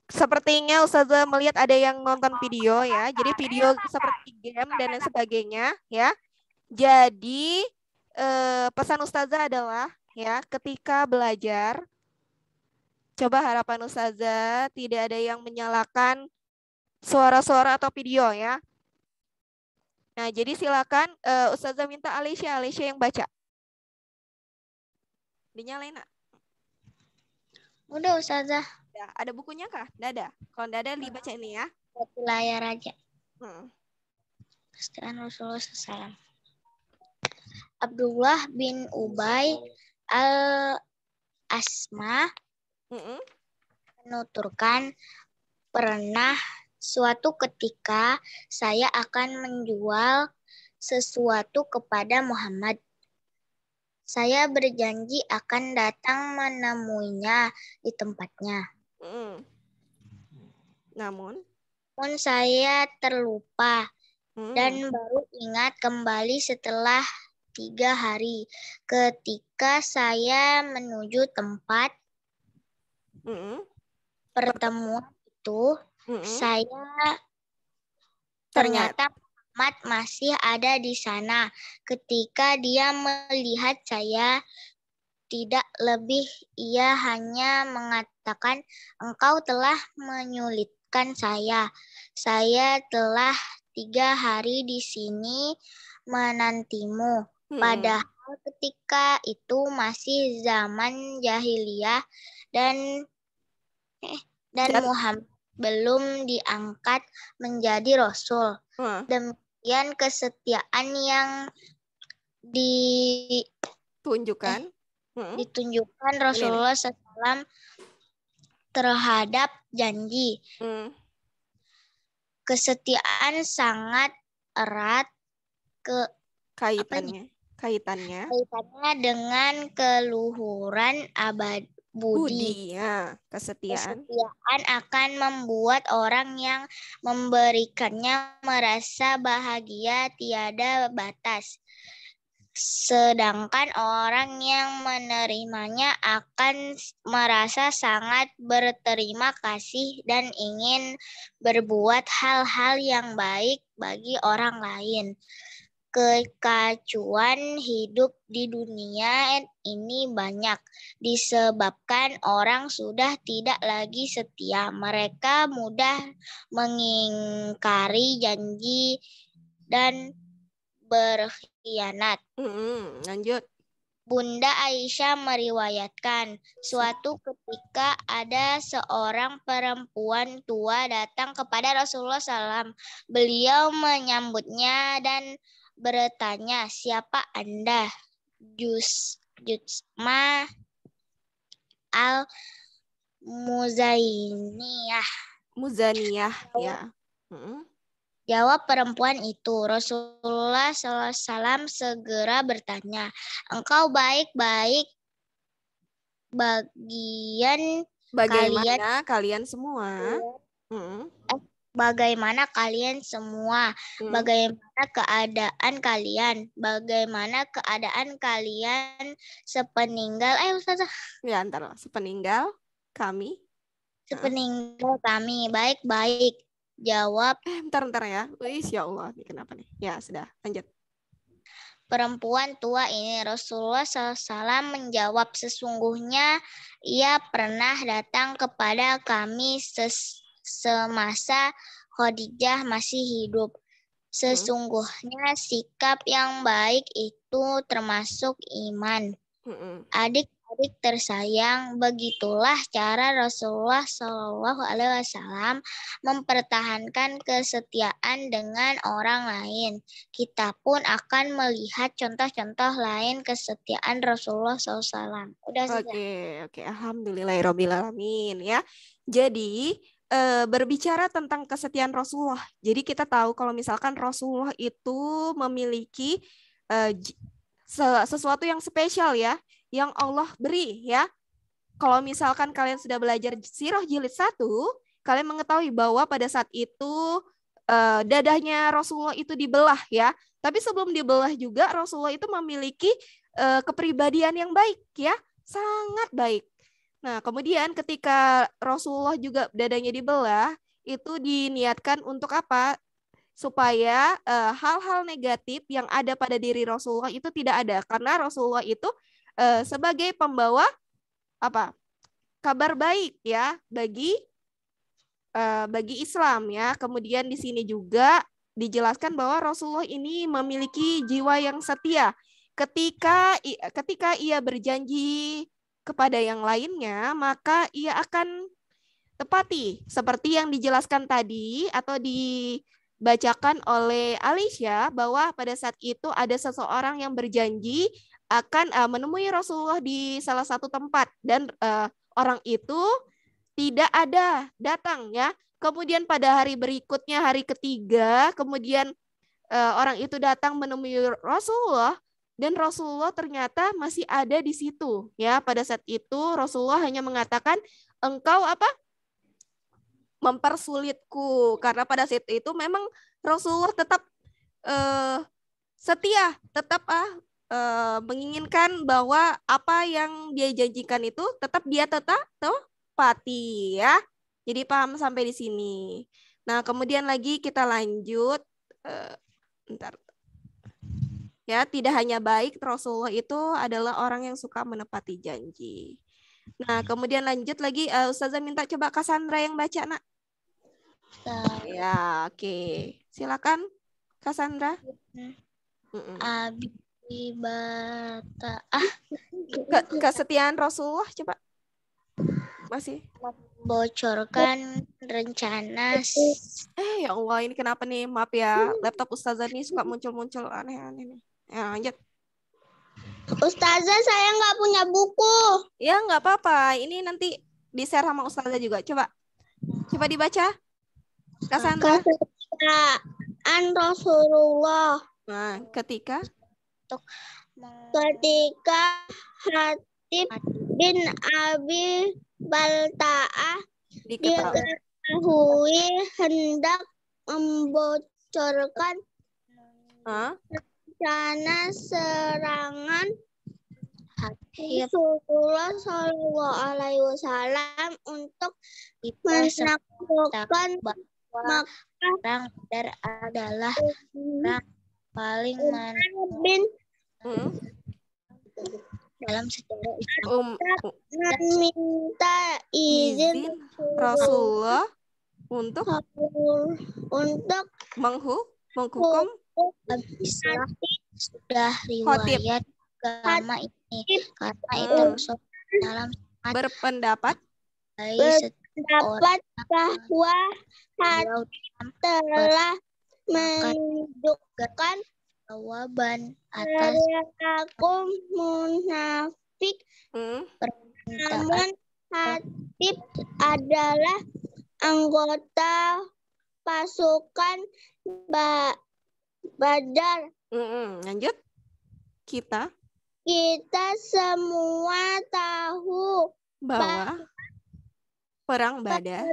sepertinya Ustazah melihat ada yang nonton video ya. Jadi video seperti game dan lain sebagainya ya. Jadi pesan Ustazah adalah ya ketika belajar, coba harapan Ustazah tidak ada yang menyalakan suara-suara atau video ya. Nah, jadi silakan Ustazah minta Alicia yang baca. Dinyalain, Nak. Udah, Ustazah. Ya, ada bukunya kah? Nggak ada. Kalau nggak ada, dibaca ini ya. Di layar aja. Hmm. Rasulullah SAW. Abdullah bin Ubay al-Asma menuturkan, pernah suatu ketika saya akan menjual sesuatu kepada Muhammad. Saya berjanji akan datang menemuinya di tempatnya. Namun saya terlupa dan baru ingat kembali setelah 3 hari. Ketika saya menuju tempat pertemuan itu, saya ternyata Muhammad masih ada di sana. Ketika dia melihat saya, tidak lebih, ia hanya mengatakan, engkau telah menyulitkan saya. Saya telah 3 hari di sini menantimu. Padahal ketika itu masih zaman jahiliyah dan Muhammad belum diangkat menjadi rasul. Demikian kesetiaan yang ditunjukkan Rasulullah SAW terhadap janji. Kesetiaan sangat erat kaitannya dengan keluhuran budi. Ya, kesetiaan akan membuat orang yang memberikannya merasa bahagia tiada batas. Sedangkan orang yang menerimanya akan merasa sangat berterima kasih dan ingin berbuat hal-hal yang baik bagi orang lain. Kekacauan hidup di dunia ini banyak disebabkan orang sudah tidak lagi setia. Mereka mudah mengingkari janji dan berkhianat. Lanjut. Bunda Aisyah meriwayatkan, suatu ketika ada seorang perempuan tua datang kepada Rasulullah SAW. Beliau menyambutnya dan bertanya, siapa Anda? Jusma Muzaniyah ya. Jawab perempuan itu. Rasulullah SAW segera bertanya, engkau baik-baik bagaimana kalian semua? Bagaimana kalian semua? Bagaimana keadaan kalian? Bagaimana keadaan kalian sepeninggal? Ustazah. Ya, ntar sepeninggal kami. Sepeninggal kami baik-baik. Jawab. Bentar ya. Ya Allah, ini kenapa nih? Ya, sudah. Lanjut. Perempuan tua ini Rasulullah SAW menjawab, sesungguhnya ia pernah datang kepada kami semasa Khadijah masih hidup. Sesungguhnya sikap yang baik itu termasuk iman. Adik-adik tersayang, begitulah cara Rasulullah SAW mempertahankan kesetiaan dengan orang lain. Kita pun akan melihat contoh-contoh lain kesetiaan Rasulullah SAW. Udah selesai. Oke, alhamdulillahirobbilalamin ya. Jadi berbicara tentang kesetiaan Rasulullah. Jadi kita tahu kalau misalkan Rasulullah itu memiliki sesuatu yang spesial ya, yang Allah beri ya. Kalau misalkan kalian sudah belajar Sirah Jilid 1, kalian mengetahui bahwa pada saat itu dadahnya Rasulullah itu dibelah ya. Tapi sebelum dibelah juga Rasulullah itu memiliki kepribadian yang baik ya, sangat baik. Nah, kemudian ketika Rasulullah juga dadanya dibelah, itu diniatkan untuk apa? Supaya hal-hal negatif yang ada pada diri Rasulullah itu tidak ada, karena Rasulullah itu sebagai pembawa apa? Kabar baik ya bagi Islam ya. Kemudian di sini juga dijelaskan bahwa Rasulullah ini memiliki jiwa yang setia. Ketika ia berjanji kepada yang lainnya, maka ia akan tepati seperti yang dijelaskan tadi atau dibacakan oleh Alicia, bahwa pada saat itu ada seseorang yang berjanji akan menemui Rasulullah di salah satu tempat dan orang itu tidak ada datang ya. Kemudian pada hari berikutnya, hari ketiga, kemudian orang itu datang menemui Rasulullah dan Rasulullah ternyata masih ada di situ ya. Pada saat itu Rasulullah hanya mengatakan, engkau apa? Mempersulitku, karena pada saat itu memang Rasulullah tetap setia, tetap menginginkan bahwa apa yang dia janjikan itu tetap dia tepati ya. Jadi paham sampai di sini. Nah, kemudian lagi kita lanjut. Bentar. Ya, tidak hanya baik, Rasulullah itu adalah orang yang suka menepati janji. Nah, kemudian lanjut lagi, Ustazah minta coba Cassandra yang baca, nak. Ya, oke. Silakan, Cassandra. Kesetiaan Rasulullah, coba. Masih. Membocorkan rencana. Ya Allah, ini kenapa nih? Maaf ya, laptop Ustazah nih suka muncul-muncul aneh-aneh nih. Ya, lanjut. Ustazah, saya nggak punya buku. Ya, nggak apa-apa. Ini nanti di-share sama Ustazah juga. Coba dibaca. Cassandra. Kesetiaan Rasulullah. Nah, ketika Hatib bin Abi Balta'ah diketahui hendak membocorkan rencana serangan Rasulullah SAW untuk menaklukkan Makkah. Orang Badar adalah orang paling dalam sejarah Islam. Meminta izin Rasulullah untuk menghukum sudah riwayat agama ini, karena itu dalam berpendapat bahwa Hatib telah menunjukkan jawaban atas aku munafik. Namun Hatib adalah anggota pasukan Badar. Lanjut. Kita semua tahu bahwa perang Badar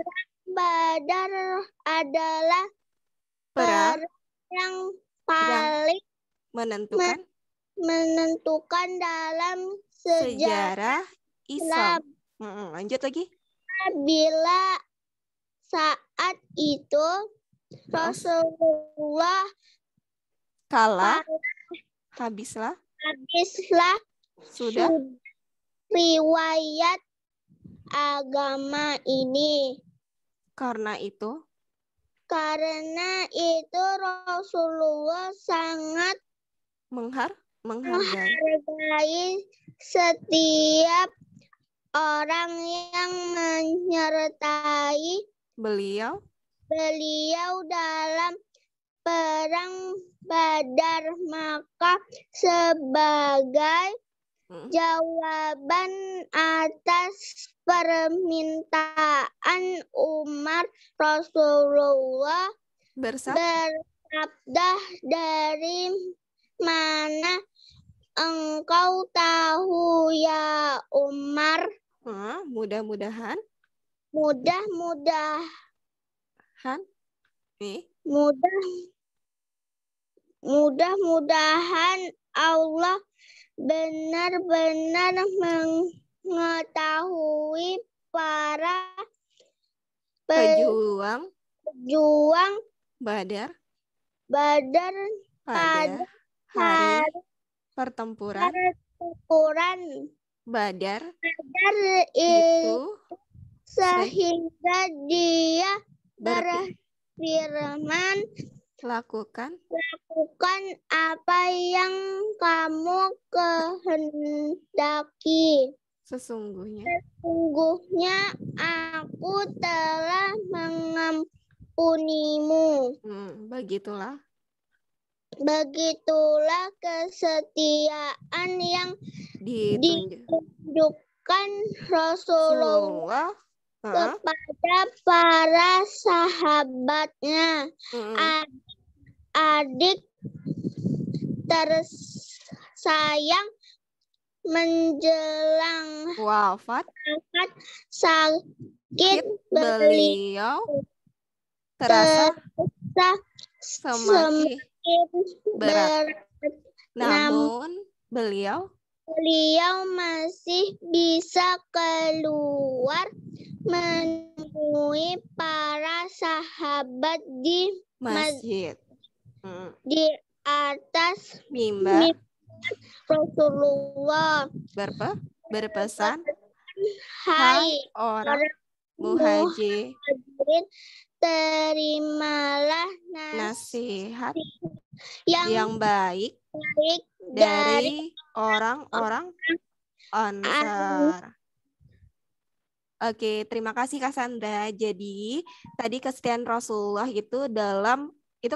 adalah perang yang paling menentukan dalam sejarah Islam. Lanjut lagi. Bila saat itu Rasulullah habislah sudah riwayat agama ini. Karena itu Karena itu Rasulullah sangat menghargai setiap orang yang menyertai beliau dalam perang Badar. Maka sebagai jawaban atas permintaan Umar, Rasulullah bersabda, dari mana engkau tahu ya Umar? Mudah-mudahan Allah benar-benar mengetahui para pejuang Badar pada hari pertempuran Badar itu, sehingga dia berfirman, lakukan apa yang kamu kehendaki. Sesungguhnya aku telah mengampunimu. Begitulah kesetiaan yang ditunjukkan Rasulullah kepada para sahabatnya. Adik tersayang menjelang wafat sakit beliau terasa semakin berat. Namun beliau masih bisa keluar menemui para sahabat di masjid. Di atas mimbar Rasulullah berpesan, hai orang muhajirin, terimalah nasihat yang baik dari orang-orang Ansar. Oke, terima kasih Kak Sandra. Jadi tadi kesetiaan Rasulullah itu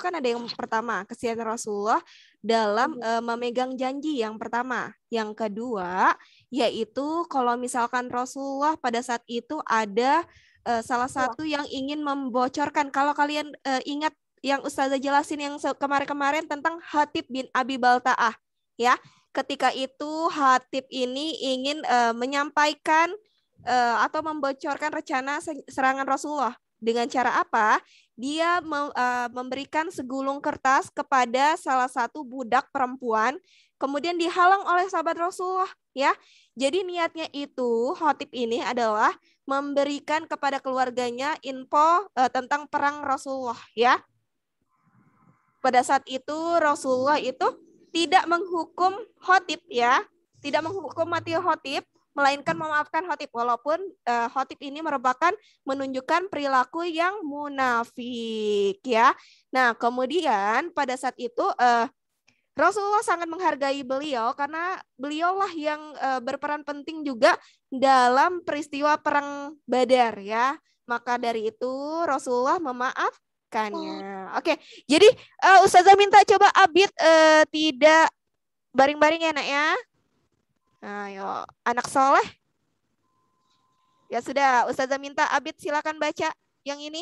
kan ada yang pertama, kesetiaan Rasulullah dalam memegang janji yang pertama. Yang kedua, yaitu kalau misalkan Rasulullah pada saat itu ada salah satu yang ingin membocorkan. Kalau kalian ingat yang Ustazah jelasin yang kemarin-kemarin tentang Hatib bin Abi Balta'ah, ya. Ketika itu Hatib ini ingin menyampaikan atau membocorkan rencana serangan Rasulullah. Dengan cara apa? Dia memberikan segulung kertas kepada salah satu budak perempuan, kemudian dihalang oleh sahabat Rasulullah, ya. Jadi niatnya itu Hatib ini adalah memberikan kepada keluarganya info tentang perang Rasulullah, ya. Pada saat itu Rasulullah itu tidak menghukum Hatib, ya, tidak menghukum mati Hatib, melainkan memaafkan Hatib, walaupun Hatib ini merupakan menunjukkan perilaku yang munafik, ya. Nah, kemudian pada saat itu Rasulullah sangat menghargai beliau karena beliaulah yang berperan penting juga dalam peristiwa perang Badar, ya. Maka dari itu Rasulullah memaafkannya. Oke, jadi Ustazah minta coba Abid tidak baring-baring ya, Nak, ya. Ayo, anak soleh. Ya sudah, Ustazah minta Abid silakan baca yang ini.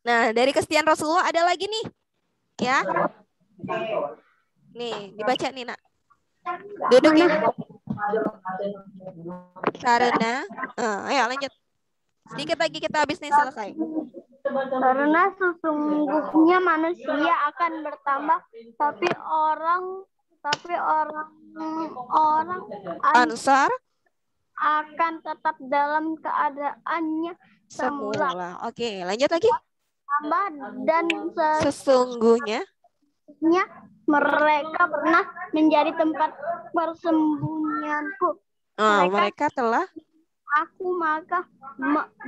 Nah, dari kesetiaan Rasulullah ada lagi nih. Ya. Nih, dibaca nih, Nak. Duduk ya. Karena, ayo lanjut. Sedikit lagi kita habis nih, selesai. Karena sesungguhnya manusia akan bertambah, tapi orang Ansar akan tetap dalam keadaannya semula. Oke, lanjut lagi. Tambah dan sesungguhnya mereka pernah menjadi tempat persembunyianku. Mereka telah aku, maka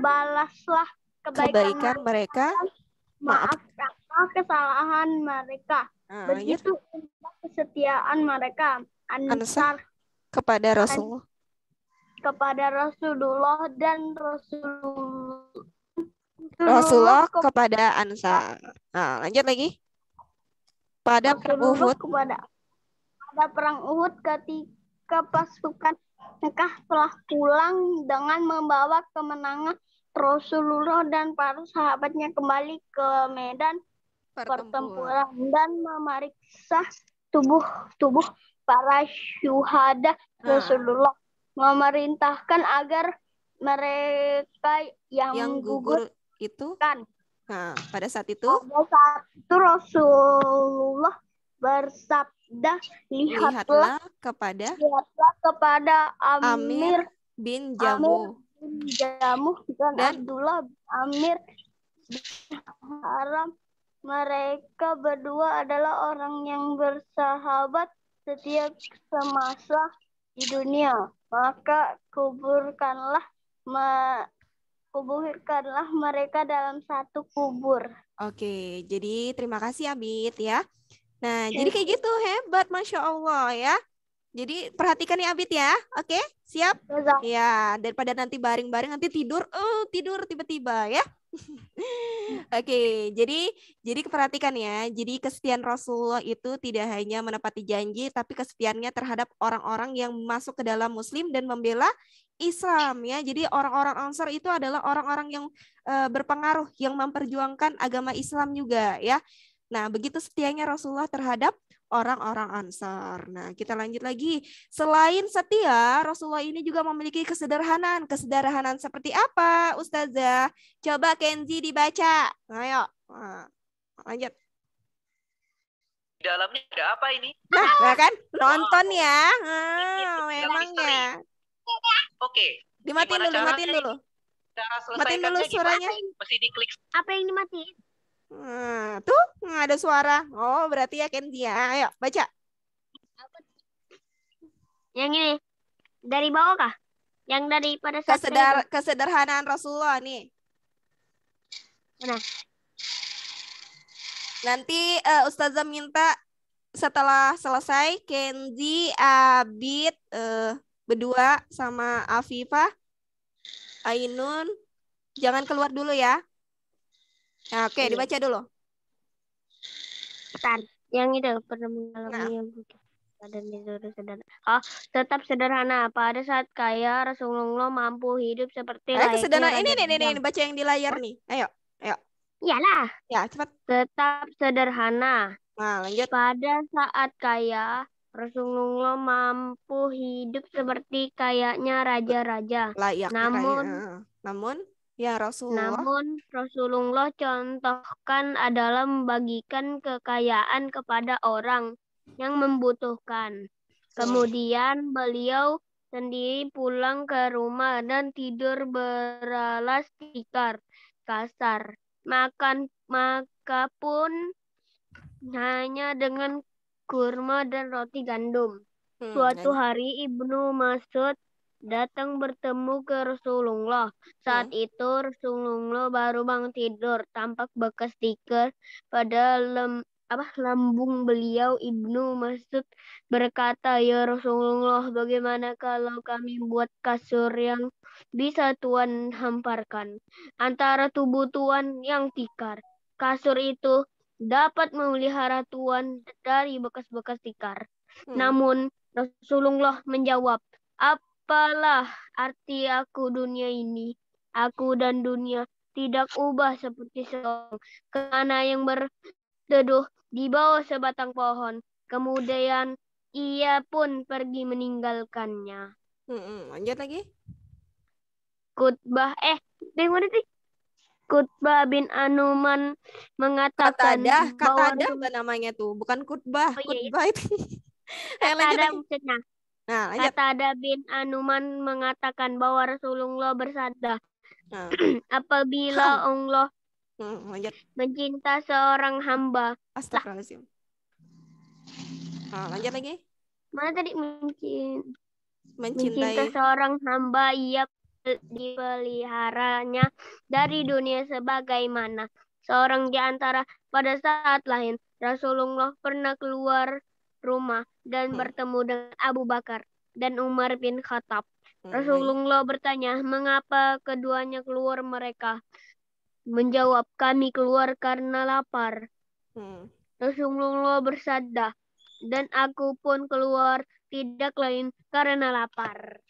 balaslah kebaikan mereka, maaf. maafkanlah kesalahan mereka. Nah, lanjut. Begitu kesetiaan mereka. Ansar Kepada Rasulullah. kepada Rasulullah dan Rasulullah kepada Ansar. Nah, lanjut lagi. Pada perang Rasulullah Uhud. pada perang Uhud ketika pasukan Mekah telah pulang dengan membawa kemenangan, Rasulullah dan para sahabatnya kembali ke medan pertempuran dan memeriksa tubuh para syuhada. Rasulullah memerintahkan agar mereka yang gugur itu kan. Nah, pada saat itu Rasulullah bersabda, lihatlah kepada Amir bin Jamuh dan Abdullah bin Amir bin Haram. Mereka berdua adalah orang yang bersahabat setiap semasa di dunia. Maka kuburkanlah mereka dalam satu kubur. Oke, jadi terima kasih Abid ya. Nah, jadi kayak gitu, hebat, Masya Allah ya. Jadi perhatikan ya Abid ya. Oke, siap? Ya, daripada nanti baring-baring nanti tidur tiba-tiba ya. Oke, jadi perhatikan ya. Jadi kesetiaan Rasulullah itu tidak hanya menepati janji, tapi kesetiaannya terhadap orang-orang yang masuk ke dalam Muslim dan membela Islam ya. Jadi orang-orang Ansar itu adalah orang-orang yang berpengaruh, yang memperjuangkan agama Islam juga ya. Nah, begitu setianya Rasulullah terhadap orang-orang Ansar. Nah, kita lanjut lagi. Selain setia, Rasulullah ini juga memiliki kesederhanaan. Kesederhanaan seperti apa, Ustazah? Coba Kenzi dibaca. Ayo. Nah, lanjut. Di dalamnya ada apa ini? Nah, kan? Nonton ya. Memangnya. Oke. Dimatiin dulu. Cara Matiin dulu selesaikannya suaranya. Mesti diklik. Apa yang dimatiin? Tuh, ada suara. Oh, berarti ya Kenzi ya. Ayo, baca. Yang ini. Dari bawah kah? Yang dari pada saat Kesederhanaan Rasulullah nih. Mana? Nanti Ustazah minta setelah selesai Kenzi, Abid, berdua sama Afifah, Ainun, jangan keluar dulu ya. Nah, oke, dibaca dulu. Bentar. Yang itu pernah mengalami yang dan itu sederhana. Tetap sederhana. Pada saat kaya Rasulullah mampu hidup seperti layaknya kesederhanaan raja. ini baca yang di layar nih. Ayo. Iyalah. Ya, cepat. Tetap sederhana. Nah, lanjut. Pada saat kaya Rasulullah mampu hidup seperti kayaknya raja-raja. Namun ya Rasulullah. Namun Rasulullah contohkan adalah membagikan kekayaan kepada orang yang membutuhkan. Kemudian beliau sendiri pulang ke rumah dan tidur beralas tikar kasar. Maka pun hanya dengan kurma dan roti gandum. Suatu hari Ibnu Mas'ud datang bertemu ke Rasulullah. Saat itu Rasulullah baru bangun tidur. Tampak bekas tikar pada lambung beliau. Ibnu Mas'ud berkata, "Ya Rasulullah, bagaimana kalau kami buat kasur yang bisa Tuan hamparkan antara tubuh Tuan yang tikar? Kasur itu dapat memelihara Tuan dari bekas-bekas tikar." Namun Rasulullah menjawab, "Apalah arti aku dunia ini? Aku dan dunia tidak ubah seperti seorang kemana yang berteduh di bawah sebatang pohon. Kemudian ia pun pergi meninggalkannya." Lanjut lagi. Qutbah bin Anuman mengatakan kata ada apa namanya tuh? Bukan khutbah. Khutbah itu. Qatada maksudnya. Nah, lanjut. Qatada bin Anuman mengatakan bahwa Rasulullah bersabda, apabila Allah mencinta seorang hamba. Astagfirullahaladzim. Lanjut lagi. Mana tadi mencinta seorang hamba, ia dipeliharanya dari dunia sebagaimana seorang di antara pada saat lain Rasulullah pernah keluar rumah dan bertemu dengan Abu Bakar dan Umar bin Khattab. Rasulullah bertanya, mengapa keduanya keluar mereka? Menjawab, kami keluar karena lapar. Rasulullah bersabda, dan aku pun keluar tidak lain karena lapar.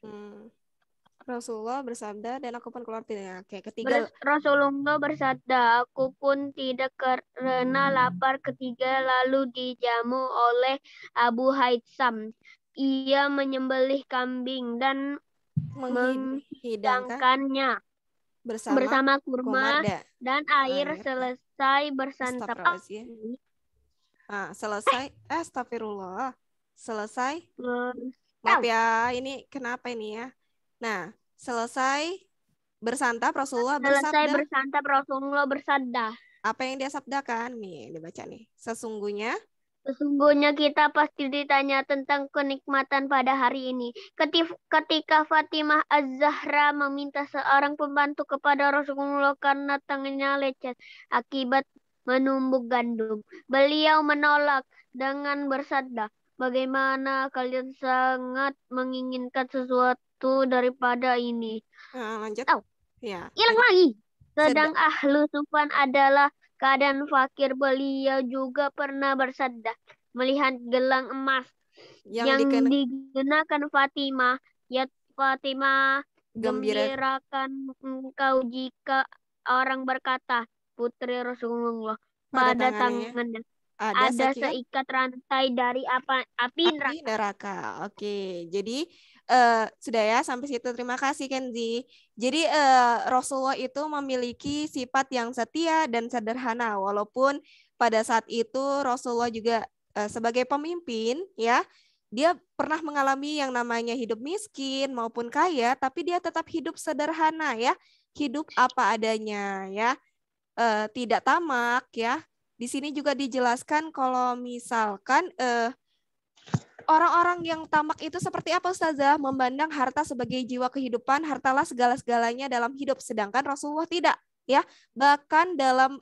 Rasulullah bersabda, dan aku pun keluar tidak. Oke, ketiga. Rasulullah bersabda, aku pun tidak karena lapar. Ketiga, lalu dijamu oleh Abu Haitsam. Ia menyembelih kambing dan menghidangkannya bersama kurma dan air. Selesai bersantap. Selesai, astagfirullah. Selesai. Maaf ya, ini kenapa ini ya? Nah, selesai bersantap Rasulullah bersabda. Apa yang dia sabdakan? Nih, dibaca nih. Sesungguhnya kita pasti ditanya tentang kenikmatan pada hari ini. Ketika Fatimah Az-Zahra meminta seorang pembantu kepada Rasulullah karena tangannya lecet akibat menumbuk gandum. Beliau menolak dengan bersabda, bagaimana kalian sangat menginginkan sesuatu daripada ini. Lanjut. Ya. Hilang lagi. Sedang ahlu sufan adalah keadaan fakir. Beliau juga pernah bersabda melihat gelang emas yang digunakan Fatimah. Ya Fatimah, gembirakan engkau jika orang berkata, putri Rasulullah, pada tangannya ada seikat rantai dari api neraka. Oke, jadi sudah ya sampai situ. Terima kasih Kenzi. Jadi Rasulullah itu memiliki sifat yang setia dan sederhana, walaupun pada saat itu Rasulullah juga sebagai pemimpin ya, dia pernah mengalami yang namanya hidup miskin maupun kaya, tapi dia tetap hidup sederhana ya, hidup apa adanya ya, tidak tamak ya. Di sini juga dijelaskan kalau misalkan orang-orang yang tamak itu seperti apa Ustazah? Memandang harta sebagai jiwa kehidupan, hartalah segala-segalanya dalam hidup. Sedangkan Rasulullah tidak, ya. Bahkan dalam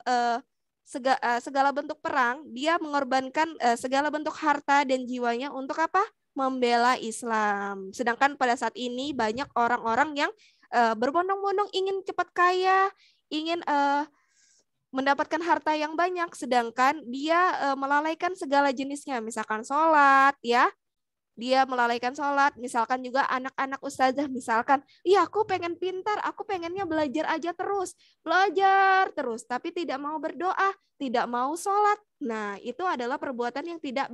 segala bentuk perang, dia mengorbankan segala bentuk harta dan jiwanya untuk apa? Membela Islam. Sedangkan pada saat ini banyak orang-orang yang berbondong-bondong ingin cepat kaya, ingin mendapatkan harta yang banyak, sedangkan dia melalaikan segala jenisnya, misalkan sholat, ya, dia melalaikan sholat, misalkan juga anak-anak ustazah, misalkan, iya aku pengen pintar, aku pengennya belajar aja terus, belajar terus, tapi tidak mau berdoa, tidak mau sholat. Nah, itu adalah perbuatan yang tidak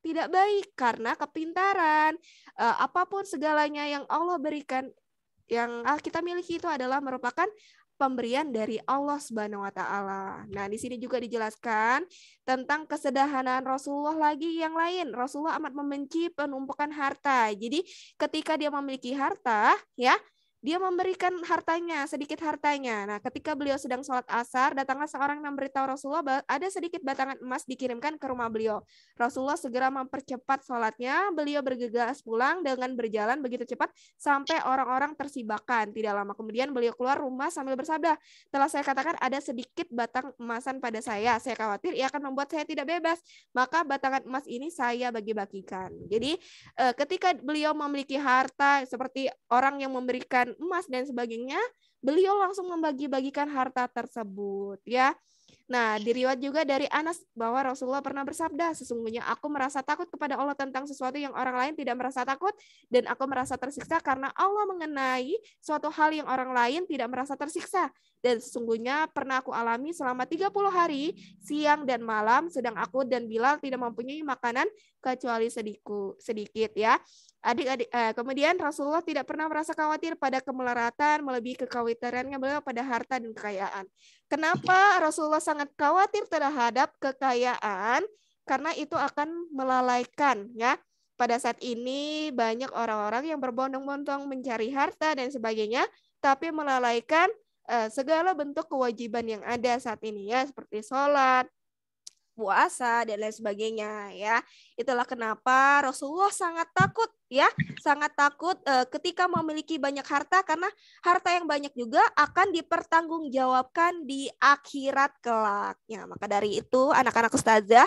baik, karena kepintaran, apapun segalanya yang Allah berikan, yang kita miliki itu adalah merupakan pemberian dari Allah Subhanahu wa taala. Nah, di sini juga dijelaskan tentang kesederhanaan Rasulullah lagi yang lain. Rasulullah amat membenci penumpukan harta. Jadi, ketika dia memiliki harta, ya, dia memberikan hartanya, sedikit hartanya. Nah, ketika beliau sedang sholat asar, datanglah seorang yang memberitahu Rasulullah ada sedikit batangan emas dikirimkan ke rumah beliau. Rasulullah segera mempercepat sholatnya, beliau bergegas pulang dengan berjalan begitu cepat sampai orang-orang tersibakan. Tidak lama kemudian beliau keluar rumah sambil bersabda, telah saya katakan ada sedikit batang emasan pada saya khawatir ia akan membuat saya tidak bebas, maka batangan emas ini saya bagi-bagikan. Jadi ketika beliau memiliki harta seperti orang yang memberikan emas dan sebagainya, beliau langsung membagi-bagikan harta tersebut ya. Nah, diriwayat juga dari Anas bahwa Rasulullah pernah bersabda, sesungguhnya aku merasa takut kepada Allah tentang sesuatu yang orang lain tidak merasa takut, dan aku merasa tersiksa karena Allah mengenai suatu hal yang orang lain tidak merasa tersiksa. Dan sesungguhnya pernah aku alami selama 30 hari, siang dan malam, sedang aku dan Bilal tidak mempunyai makanan kecuali sedikit ya. Adik-adik, kemudian Rasulullah tidak pernah merasa khawatir pada kemelaratan, melebihi kekhawatirannya beliau pada harta dan kekayaan. Kenapa Rasulullah sangat khawatir terhadap kekayaan? Karena itu akan melalaikan ya. Pada saat ini banyak orang-orang yang berbondong-bondong mencari harta dan sebagainya, tapi melalaikan segala bentuk kewajiban yang ada saat ini ya, seperti sholat, puasa dan lain sebagainya ya. Itulah kenapa Rasulullah sangat takut ya, sangat takut ketika memiliki banyak harta, karena harta yang banyak juga akan dipertanggungjawabkan di akhirat kelak. Ya, maka dari itu anak-anak ustazah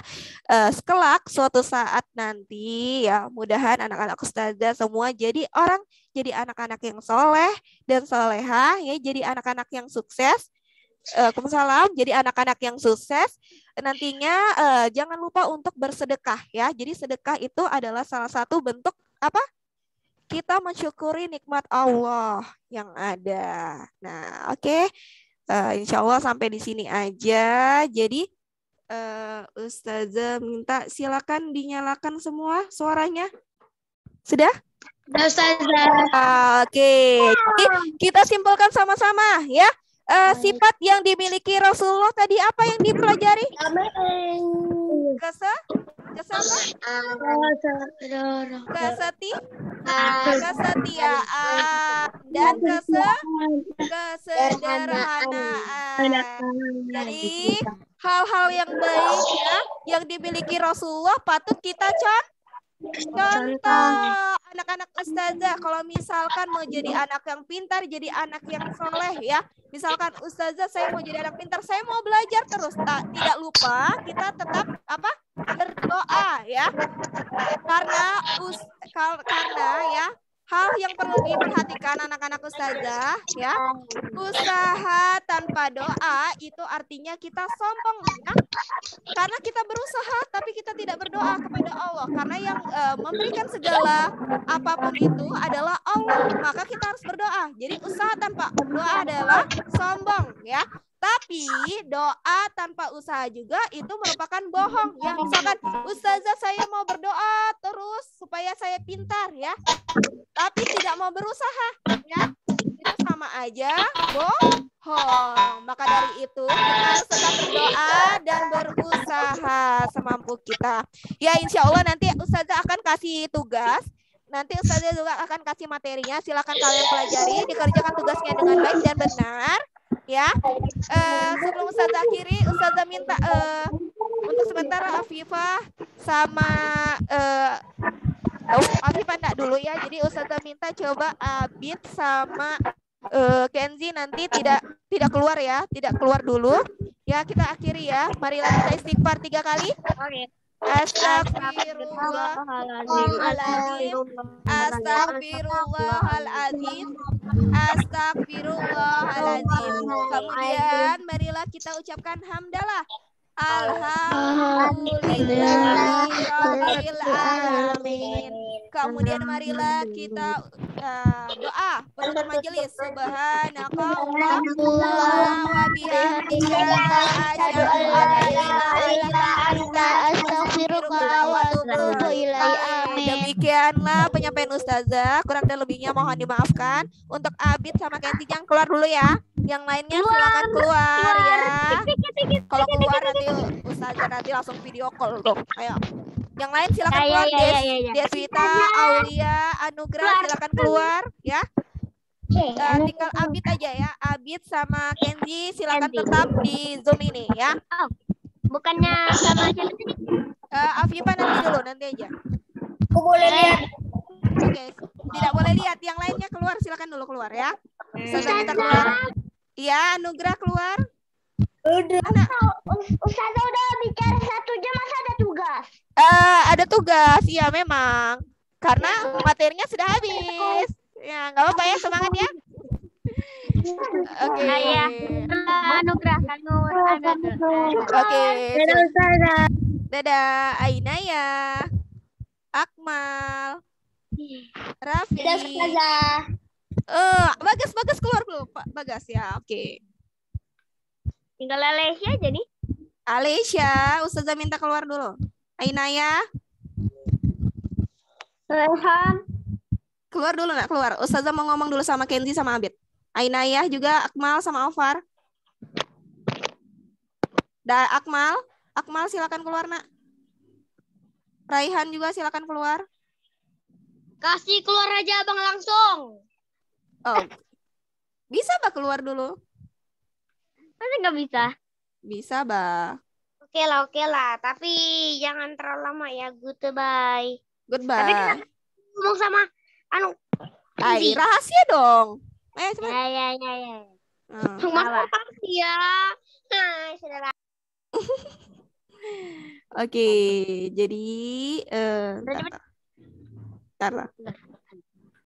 kelak suatu saat nanti ya, mudahan anak-anak ustazah semua jadi anak-anak yang soleh dan soleha ya, jadi anak-anak yang sukses. Waalaikumsalam. Jadi anak-anak yang sukses nantinya jangan lupa untuk bersedekah ya. Jadi sedekah itu adalah salah satu bentuk apa? Kita mensyukuri nikmat Allah yang ada. Nah, oke. Insya Allah sampai di sini aja. Jadi Ustazah minta silakan dinyalakan semua suaranya. Sudah? Ustazah. Oke. Jadi kita simpulkan sama-sama ya. Sifat yang dimiliki Rasulullah tadi apa yang dipelajari? Kesetiaan dan kesederhanaan. Jadi hal-hal yang baik ya yang dimiliki Rasulullah patut kita contoh. Anak-anak ustazah kalau misalkan mau jadi anak yang pintar, jadi anak yang soleh ya. Misalkan ustazah saya mau jadi anak pintar, saya mau belajar terus. Tidak lupa kita tetap berdoa ya. Karena ya hal yang perlu diperhatikan anak-anak ustazah ya. Usaha tanpa doa itu artinya kita sombong ya. Karena kita berusaha tapi kita tidak berdoa kepada Allah. Karena yang memberikan segala apapun itu adalah Allah. Maka kita harus berdoa. Jadi usaha tanpa doa adalah sombong ya. Tapi doa tanpa usaha juga itu merupakan bohong. Ya, misalkan ustazah saya mau berdoa terus supaya saya pintar ya. Tapi tidak mau berusaha ya. Itu sama aja bohong. Maka dari itu kita harus tetap berdoa dan berusaha semampu kita. Ya, insya Allah nanti ustazah akan kasih tugas. Nanti ustazah juga akan kasih materinya. Silakan kalian pelajari, dikerjakan tugasnya dengan baik dan benar. Ya, sebelum ustazah akhiri, ustazah minta untuk sementara Afifah sama Afifah enggak dulu ya. Jadi ustazah minta coba Abid sama Kenzi nanti tidak keluar ya, tidak keluar dulu. Ya, kita akhiri ya. Marilah kita istighfar 3 kali. Oke. Astagfirullahaladzim. Astagfirullahaladzim. Astagfirullahaladzim. Kemudian marilah kita ucapkan hamdalah. Alhamdulillahirabbil alamin. Kemudian marilah kita doa penutup majelis. Subhanakallahumma wa bihamdika asyhadu an la ilaha illa anta astaghfiruka wa atubu ilaik. Demikianlah penyampaian ustazah. Kurang dan lebihnya mohon dimaafkan. Untuk Abid sama Kenzi jangan keluar dulu ya. Yang lainnya silakan keluar ya. Kalau keluar nanti ustazah nanti langsung video call dong. Ayo. Yang lain silakan keluar. Deswita, Aulia, Anugrah silakan keluar ya. Tinggal Abid aja ya. Abid sama Kenzi silakan tetap di Zoom ini ya. Bukannya sama siapa tadi? Afifah nanti aja. Aku boleh lihat. Oke, tidak boleh lihat. Yang lainnya keluar, silakan dulu keluar ya. Ustazah minta keluar. Iya, Anugrah keluar. Ustazah udah bicara 1 jam, masa ada tugas? Ada tugas, iya memang. Karena materinya sudah habis. Ya, nggak apa-apa ya, semangat ya. Oke. Anugrah, Oke. Dadah, Ainaya, Akmal, Raffi. Bagas keluar dulu, Pak Bagas ya. Oke. Tinggal Alesya aja nih. Alesya, ustazah minta keluar dulu. Ainaya. Rehan. Keluar dulu nak, keluar. Ustazah mau ngomong dulu sama Kenzi sama Abid. Ainaya juga, Akmal sama Alvar. Akmal silakan keluar nak. Raihan juga silakan keluar. Kasih keluar aja abang langsung. Oh, bisa bah keluar dulu? Masa nggak bisa? Bisa bah. Oke lah. Tapi jangan terlalu lama ya. Goodbye. Tapi kita Goodbye. ngomong sama Izzy. Rahasia dong. Ayo cepat. Ya. Ah. Makasih ya. Nah, saudara. Oke, jadi Udah cepet. ntar lah.